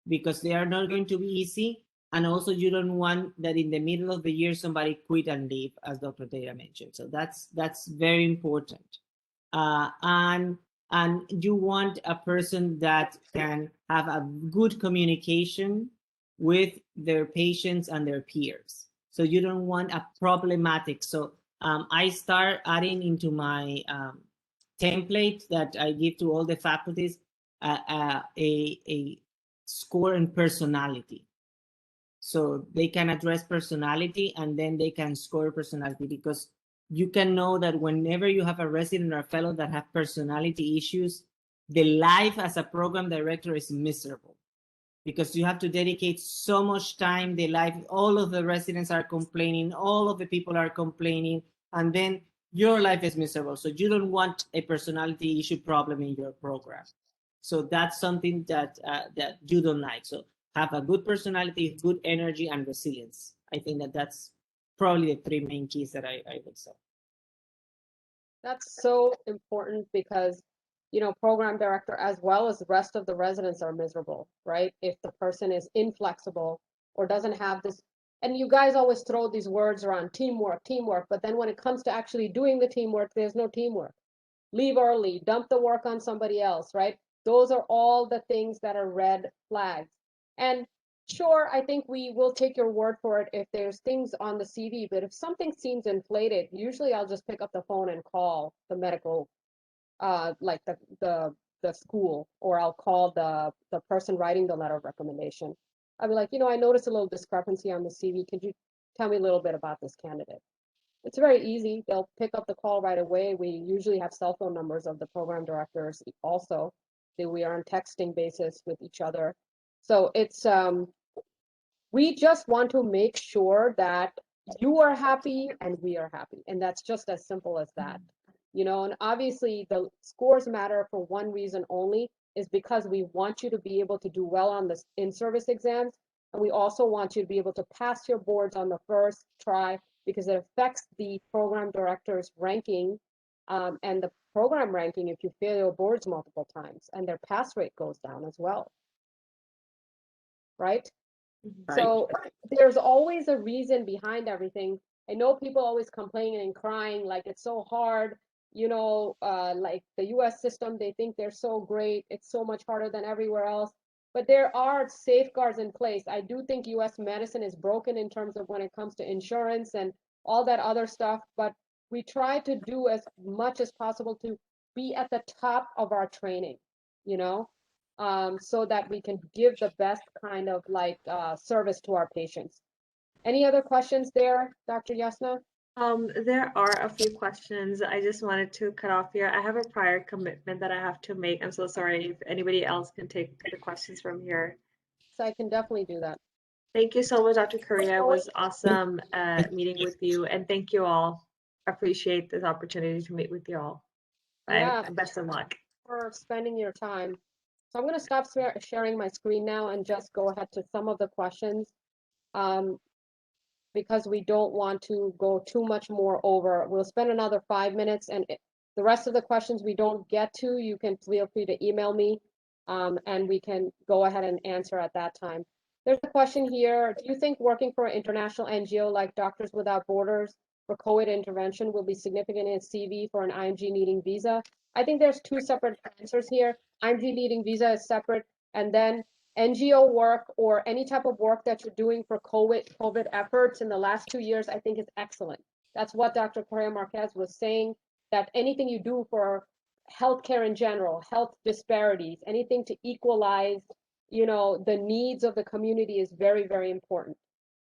because they are not going to be easy. And also you don't want that in the middle of the year somebody quit and leave, as Dr. Data mentioned. So that's very important. And you want a person that can have a good communication with their patients and their peers. So you don't want a problematic. So I start adding into my template that I give to all the faculties a score and personality. So they can address personality and then they can score personality, because you can know that whenever you have a resident or a fellow that have personality issues, the life as a program director is miserable, because you have to dedicate so much time. The life, all of the residents are complaining, all of the people are complaining, and then your life is miserable. So you don't want a personality issue problem in your program. So that's something that that you don't like. So have a good personality, good energy, and resilience. I think that that's probably the 3 main keys that I would say. That's so important because, program director as well as the rest of the residents are miserable, right? If the person is inflexible or doesn't have this, and you guys always throw these words around teamwork, but then when it comes to actually doing the teamwork, there's no teamwork. Leave early, dump the work on somebody else, right? Those are all the things that are red flags. And sure, I think we will take your word for it if there's things on the CV, but if something seems inflated, usually I'll just pick up the phone and call the medical, like the school, or I'll call the person writing the letter of recommendation. I'll be like, I noticed a little discrepancy on the CV. Could you tell me a little bit about this candidate? It's very easy. They'll pick up the call right away. We usually have cell phone numbers of the program directors also. We are on texting basis with each other. So it's we just want to make sure that you are happy and we are happy. And that's just as simple as that. And obviously the scores matter for one reason only, is because we want you to be able to do well on the in-service exams. And we also want you to be able to pass your boards on the first try, because it affects the program director's ranking and the program ranking if you fail your boards multiple times, and their pass rate goes down as well. Right? So there's always a reason behind everything. I know people always complaining and crying like it's so hard, like the US system, they think they're so great. It's so much harder than everywhere else. But there are safeguards in place. I do think US medicine is broken in terms of when it comes to insurance and all that other stuff. But we try to do as much as possible to be at the top of our training, so that we can give the best kind of like service to our patients. Any other questions there, Dr. Yasna? There are a few questions. I just wanted to cut off here. I have a prior commitment that I have to make. I'm so sorry. If anybody else can take the questions from here. So I can definitely do that. Thank you so much, Dr. Correa. It was awesome meeting with you. And thank you all. Appreciate this opportunity to meet with you all. Bye. Yeah. Best of luck. For spending your time. So I'm going to stop sharing my screen now and just go ahead to some of the questions, because we don't want to go too much more over. We'll spend another 5 minutes, and the rest of the questions we don't get to, you can feel free to email me, and we can go ahead and answer at that time. There's a question here. Do you think working for an international NGO like Doctors Without Borders for COVID intervention will be significant in CV for an IMG needing visa? I think there's two separate answers here. IMG needing visa is separate, and then NGO work or any type of work that you're doing for COVID efforts in the last 2 years, I think is excellent. That's what Dr. Correa Marquez was saying, that anything you do for healthcare in general, health disparities, anything to equalize, the needs of the community is very, very important.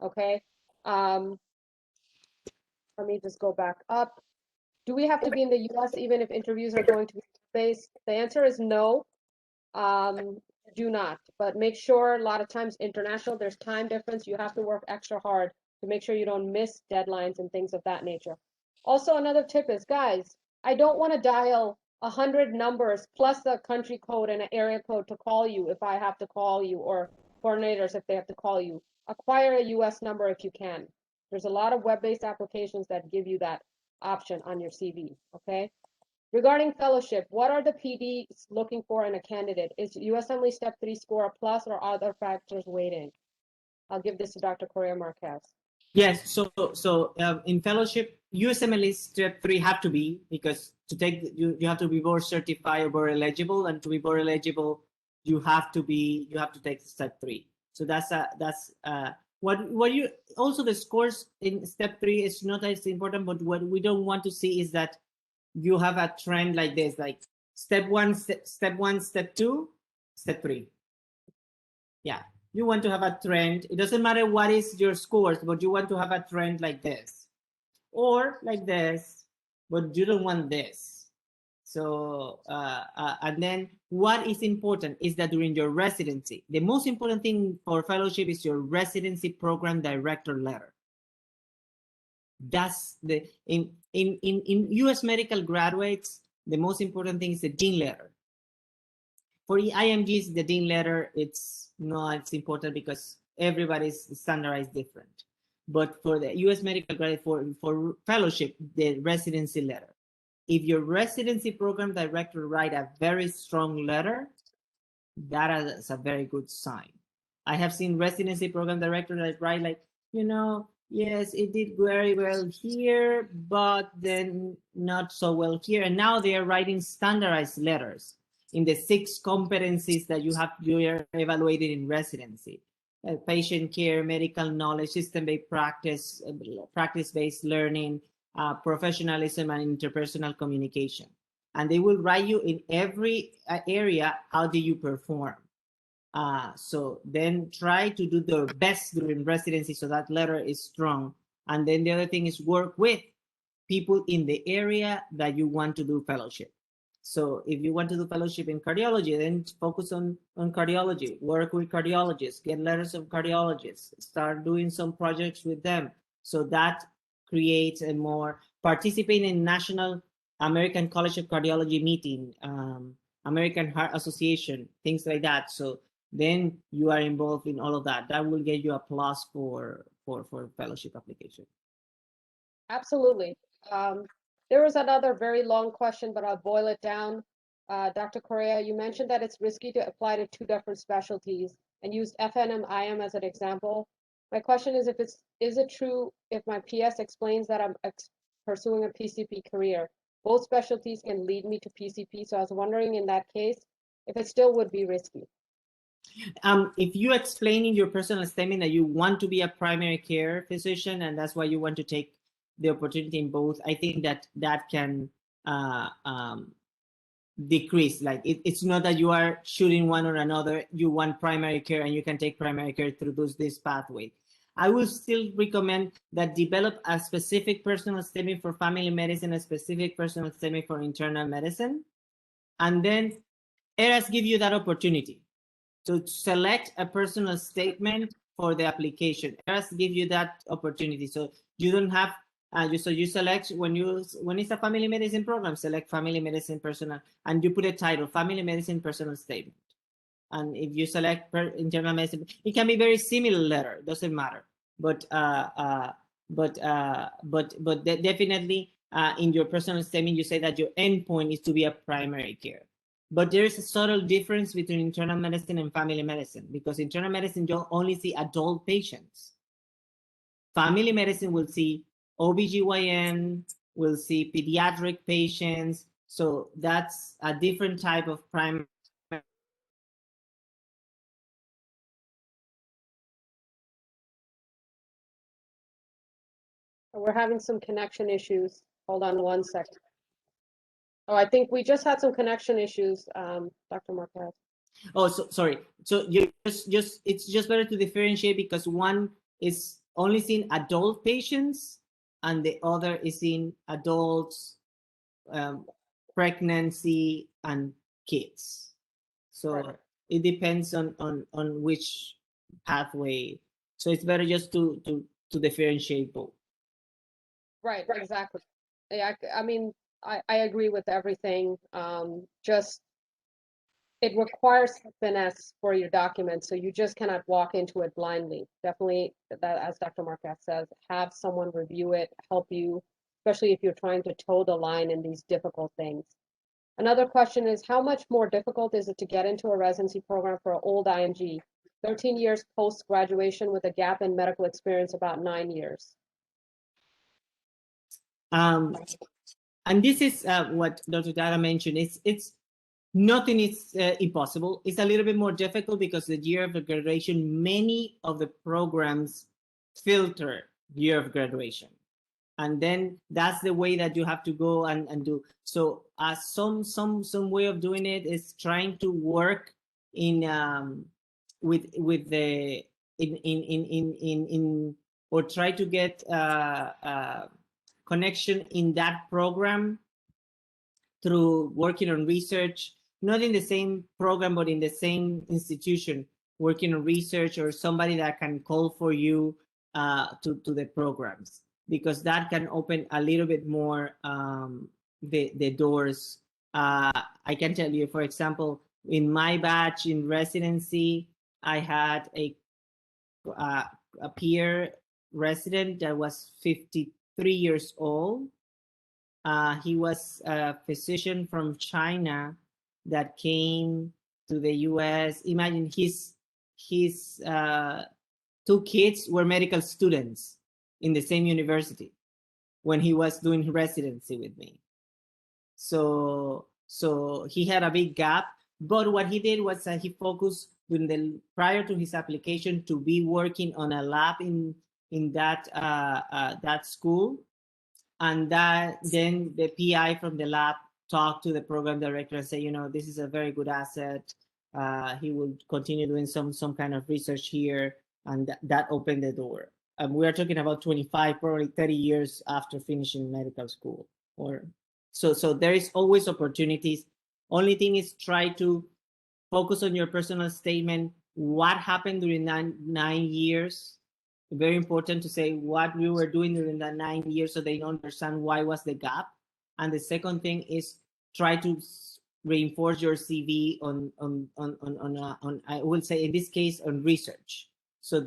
Okay. Let me just go back up. Do we have to be in the US even if interviews are going to be based? The answer is no. Do not, but make sure a lot of times international, there's time difference. You have to work extra hard to make sure you don't miss deadlines and things of that nature. Also, another tip is, guys, I don't want to dial 100 numbers plus the country code and an area code to call you if I have to call you, or coordinators if they have to call you. Acquire a US number if you can. There's a lot of web-based applications that give you that option on your CV, okay? Regarding fellowship, what are the PDs looking for in a candidate? Is USMLE Step 3 score a plus or other factors weighting? I'll give this to Dr. Correa Marquez. Yes, so in fellowship, USMLE Step 3 have to be, because to take you have to be board certified or board eligible, and to be board eligible, you have to take Step 3. So that's what you also, the scores in Step 3 is not as important, but what we don't want to see is that you have a trend like this, like step 1, step 2, step 3. Yeah, you want to have a trend. It doesn't matter what is your scores, but you want to have a trend like this or like this, but you don't want this. So and then what is important is that during your residency, the most important thing for fellowship is your residency program director letter. That's the in US medical graduates, the most important thing is the dean letter. For IMGs, the dean letter, it's not as important because everybody's standardized different. but for the U.S. medical graduate for fellowship, the residency letter. If your residency program director write a very strong letter, that is a very good sign. I have seen residency program directors that write like, yes, it did very well here, but then not so well here. And now they are writing standardized letters in the 6 competencies that you are evaluated in residency. Patient care, medical knowledge, system-based practice, practice-based learning, professionalism, and interpersonal communication. And they will write you in every area, how do you perform? So then try to do the best during residency so that letter is strong. And then the other thing is work with people in the area that you want to do fellowship. So if you want to do fellowship in cardiology, then focus on cardiology, work with cardiologists, get letters of cardiologists, start doing some projects with them. So that creates a more participate in National American College of Cardiology meeting, American Heart Association, things like that. So then you are involved in all of that. That will get you a plus for fellowship application. Absolutely. There was another very long question, but I'll boil it down. Dr. Correa, you mentioned that it's risky to apply to 2 different specialties and used FNM-IM as an example. My question is is it true if my PS explains that I'm pursuing a PCP career? Both specialties can lead me to PCP, so I was wondering in that case if it still would be risky. If you explain in your personal statement that you want to be a primary care physician and that's why you want to take the opportunity in both, I think that can decrease. Like it's not that you are shooting one or another. You want primary care and you can take primary care through this pathway. I will still recommend that develop a specific personal statement for family medicine, a specific personal statement for internal medicine, and then ERAS give you that opportunity to select a personal statement for the application. ERAS give you that opportunity, so you don't have. So you select when it's a family medicine program, select family medicine personal, and you put a title, family medicine personal statement. And if you select internal medicine, it can be very similar letter, doesn't matter. But definitely in your personal statement, you say that your endpoint is to be a primary care. But there is a subtle difference between internal medicine and family medicine, because internal medicine, you'll only see adult patients. Family medicine will see OBGYN, will see pediatric patients. So that's a different type of primary. We're having some connection issues. Hold on 1 second. Oh, I think we just had some connection issues, Dr. Marquez. Oh, so sorry. So you it's just better to differentiate, because one is only seeing adult patients and the other is in adults, pregnancy, and kids. So right. It depends on which pathway. So it's better just to differentiate both. Right, exactly. Yeah, I mean, I agree with everything. Just it requires finesse for your document, so you just cannot walk into it blindly. Definitely, that as Dr. Marquez says, have someone review it, help you, especially if you're trying to toe the line in these difficult things. Another question is, how much more difficult is it to get into a residency program for an old IMG? 13 years post-graduation with a gap in medical experience, about 9 years. And this is what Dr. Dara mentioned. It's nothing is impossible. It's a little bit more difficult because the year of graduation, many of the programs filter year of graduation. And then that's the way that you have to go and do. So some way of doing it is trying to work in with the in or try to get connection in that program through working on research, not in the same program, but in the same institution, working on research, or somebody that can call for you to the programs, because that can open a little bit more the doors. I can tell you, for example, in my batch in residency, I had a peer resident that was 53 years old. He was a physician from China that came to the US. Imagine his 2 kids were medical students in the same university when he was doing residency with me. So he had a big gap, but what he did was he focused prior to his application to be working on a lab in that that school, and that then the PI from the lab talked to the program director and say, you know, this is a very good asset. He will continue doing some kind of research here, and that opened the door. We are talking about 25, probably 30 years after finishing medical school. Or so there is always opportunities. Only thing is try to focus on your personal statement. What happened during 9 years? Very important to say what we were doing during that 9 years so they understand why was the gap. And the second thing is try to reinforce your CV on I will say in this case on research, so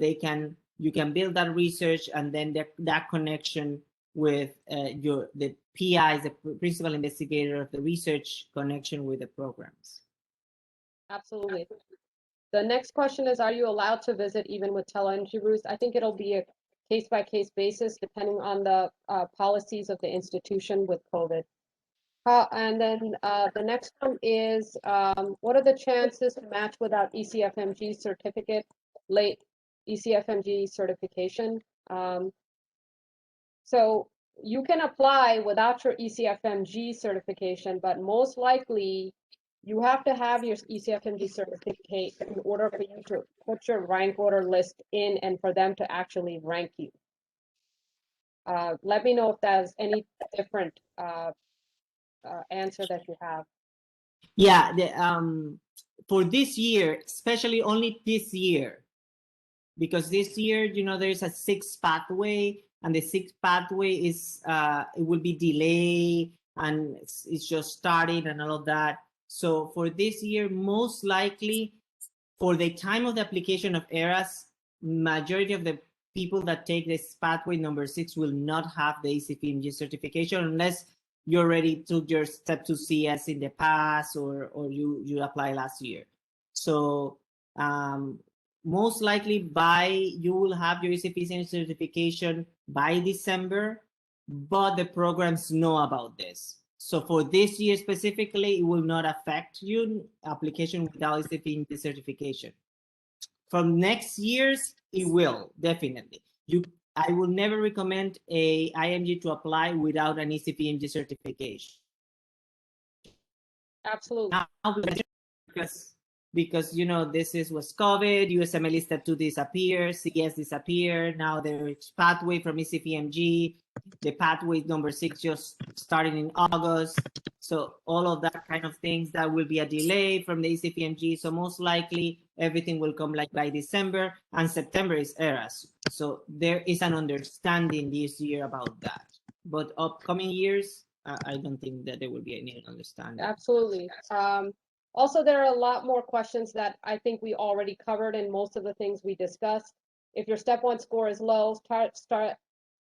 you can build that research, and then that connection with the PIs, the principal investigator of the research, connection with the programs. Absolutely. The next question is, are you allowed to visit even with teleinterviews? I think it'll be a case-by-case basis depending on the policies of the institution with COVID. And then the next one is, what are the chances to match without ECFMG certificate, late ECFMG certification? So you can apply without your ECFMG certification, but most likely you have to have your ECFMG certificate in order for you to put your rank order list in and for them to actually rank you. Let me know if there's any different answer that you have. Yeah, for this year, especially only this year, because this year, you know, there's a 6th pathway, and the 6th pathway is it will be delayed, and it's just starting and all of that. So for this year, most likely for the time of the application of ERAS, majority of the people that take this pathway number 6 will not have the ECFMG certification unless you already took your step 2 CS in the past, or you applied last year. So most likely you will have your ECFMG certification by December, but the programs know about this. So for this year specifically, it will not affect your application without ECFMG certification. From next year's, it will definitely. I will never recommend a IMG to apply without an ECFMG certification. Absolutely. Now, because you know this was COVID, USMLE step 2 disappears, CS disappeared. Now there's pathway from ECFMG. The pathway number 6 just starting in August. So all of that kind of things, that will be a delay from the ECFMG. So most likely everything will come like by December, and September is ERAS. So there is an understanding this year about that. But upcoming years, I don't think that there will be any understanding. Absolutely. Also, there are a lot more questions that I think we already covered in most of the things we discussed. If your step 1 score is low,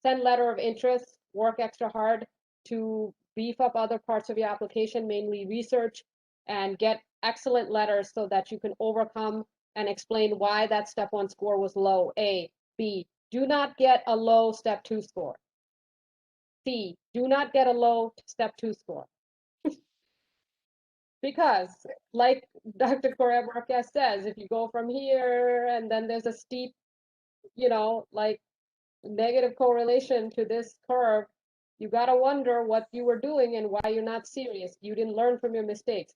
send letter of interest, work extra hard to beef up other parts of your application, mainly research, and get excellent letters so that you can overcome and explain why that step 1 score was low. A. B. Do not get a low step 2 score. C. Do not get a low step 2 score. Because, like Dr. Correa Marquez says, if you go from here and then there's a steep, you know, like negative correlation to this curve, you got to wonder what you were doing and why you're not serious. You didn't learn from your mistakes.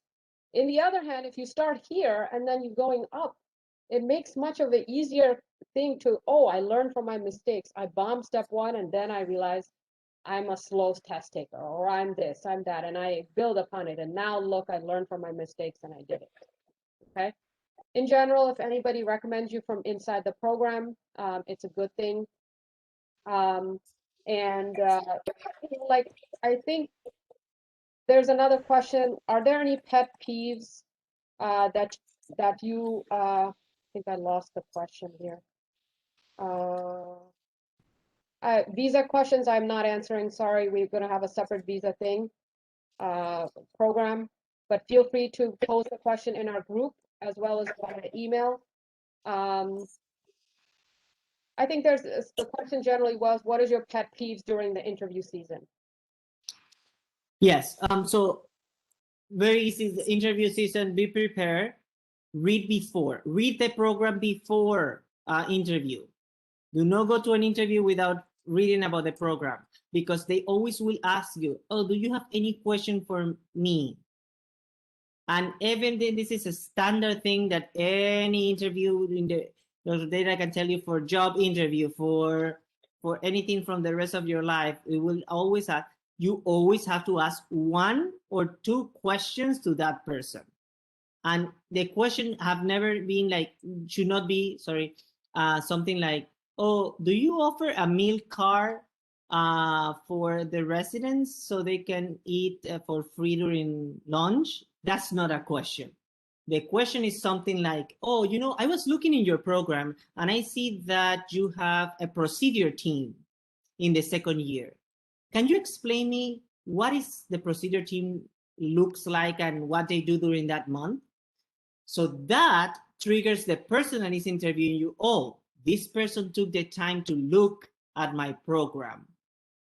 In the other hand, if you start here and then you're going up, it makes much of an easier thing to, oh, I learned from my mistakes. I bombed step 1 and then I realized I'm a slow test taker, or I'm this, I'm that, and I build upon it. And now look, I learned from my mistakes and I did it. Okay. In general, if anybody recommends you from inside the program, it's a good thing. Like, I think there's another question. Are there any pet peeves that you, I think I lost the question here. Visa questions I'm not answering, sorry, we're gonna have a separate visa thing, program, but feel free to post a question in our group as well as via email. I think the question generally was, what is your pet peeves during the interview season? Yes. So very easy. The interview season. Be prepared. Read before. Read the program before interview. Do not go to an interview without reading about the program, because they always will ask you, "Oh, do you have any question for me?" And even then, this is a standard thing that any interview in the data can tell you, for job interview, for anything from the rest of your life, it will always have, you always have to ask 1 or 2 questions to that person. And the question have never been like, should not be, sorry, something like, oh, do you offer a meal card for the residents so they can eat for free during lunch? That's not a question. The question is something like, oh, you know, I was looking in your program and I see that you have a procedure team in the second year. Can you explain me what is the procedure team looks like and what they do during that month? So that triggers the person that is interviewing you. Oh, this person took the time to look at my program.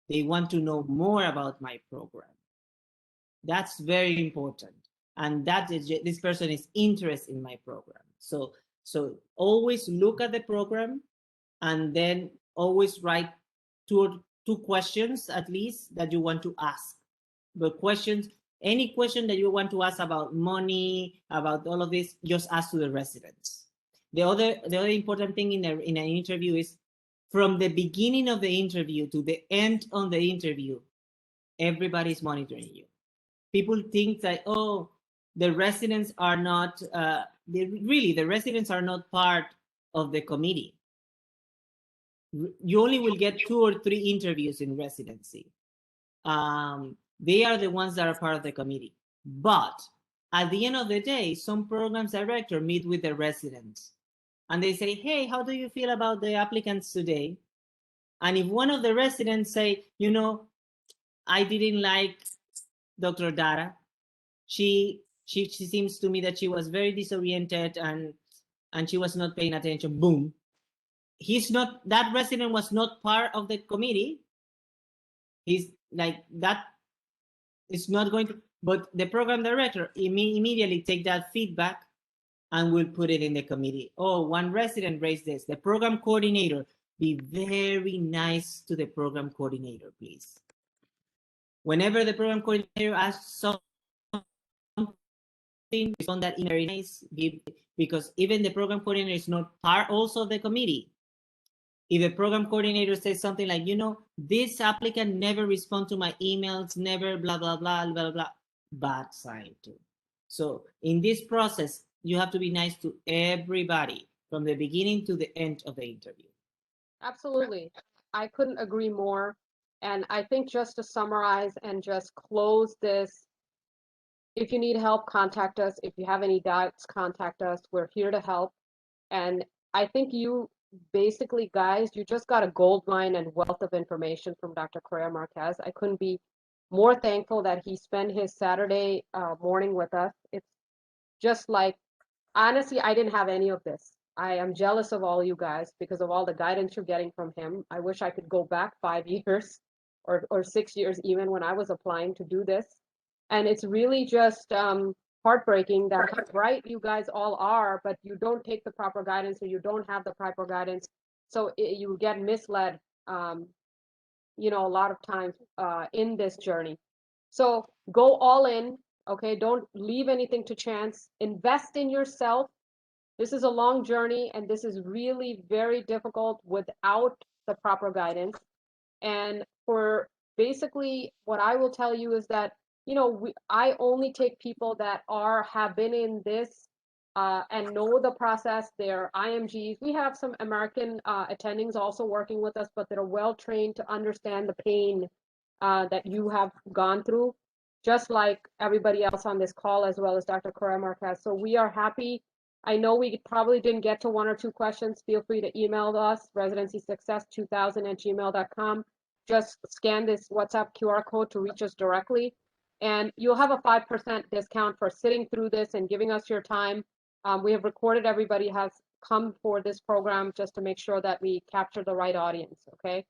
They want to know more about my program. That's very important. And that is, this person is interested in my program. So always look at the program, and then always write two questions at least that you want to ask. But questions, any question that you want to ask about money, about all of this, just ask to the residents. The other important thing in an interview is, from the beginning of the interview to the end of the interview, everybody's monitoring you. People think that, oh, the residents are not, the residents are not part of the committee. You only will get 2 or 3 interviews in residency. They are the ones that are part of the committee. But at the end of the day, some programs director meet with the residents and they say, hey, how do you feel about the applicants today? And if one of the residents say, you know, I didn't like Dr. Dara, she seems to me that she was very disoriented and she was not paying attention, boom. That resident was not part of the committee. He's like, that is not going to, but the program director immediately take that feedback and will put it in the committee. Oh, one resident raised this. The program coordinator, be very nice to the program coordinator, please. Whenever the program coordinator asks something, respond that in very nice, because even the program coordinator is not part also of the committee. If the program coordinator says something like, you know, this applicant never responds to my emails, never blah, blah, blah, blah, blah, bad sign too. So in this process, you have to be nice to everybody from the beginning to the end of the interview. Absolutely. I couldn't agree more. And I think just to summarize and just close this, if you need help, contact us. If you have any doubts, contact us. We're here to help. And I think you basically, guys, you just got a gold mine and wealth of information from Dr. Correa Marquez. I couldn't be more thankful that he spent his Saturday morning with us. It's just like, honestly, I didn't have any of this. I am jealous of all you guys because of all the guidance you're getting from him. I wish I could go back 5 years or 6 years even when I was applying to do this. And it's really just heartbreaking that how bright you guys all are, but you don't take the proper guidance or you don't have the proper guidance. So you get misled, you know, a lot of times in this journey. So go all in, okay? Don't leave anything to chance. Invest in yourself. This is a long journey and this is really very difficult without the proper guidance. And for basically what I will tell you is that, you know, I only take people that have been in this and know the process. They're IMGs. We have some American attendings also working with us, but they're well trained to understand the pain that you have gone through, just like everybody else on this call, as well as Dr. Correa Marquez. So we are happy I know we probably didn't get to one or two questions. Feel free to email us, residencysuccess2000@gmail.com. Just scan this WhatsApp QR code to reach us directly. And you'll have a 5% discount for sitting through this and giving us your time. We have recorded everybody has come for this program just to make sure that we capture the right audience, okay?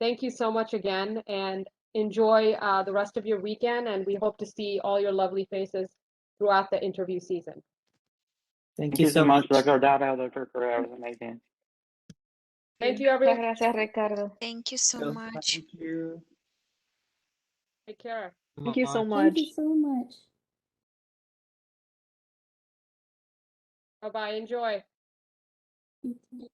Thank you so much again, and enjoy the rest of your weekend, and we hope to see all your lovely faces throughout the interview season. Thank Thank you you so so much, much. Dr. Dada, Dr. Correa. It was amazing. Thank you, Muchas everyone. gracias, Ricardo. Thank you so much. Thank you. Take care. Thank you so Much. much. Thank you so much. Bye-bye. Enjoy. You too.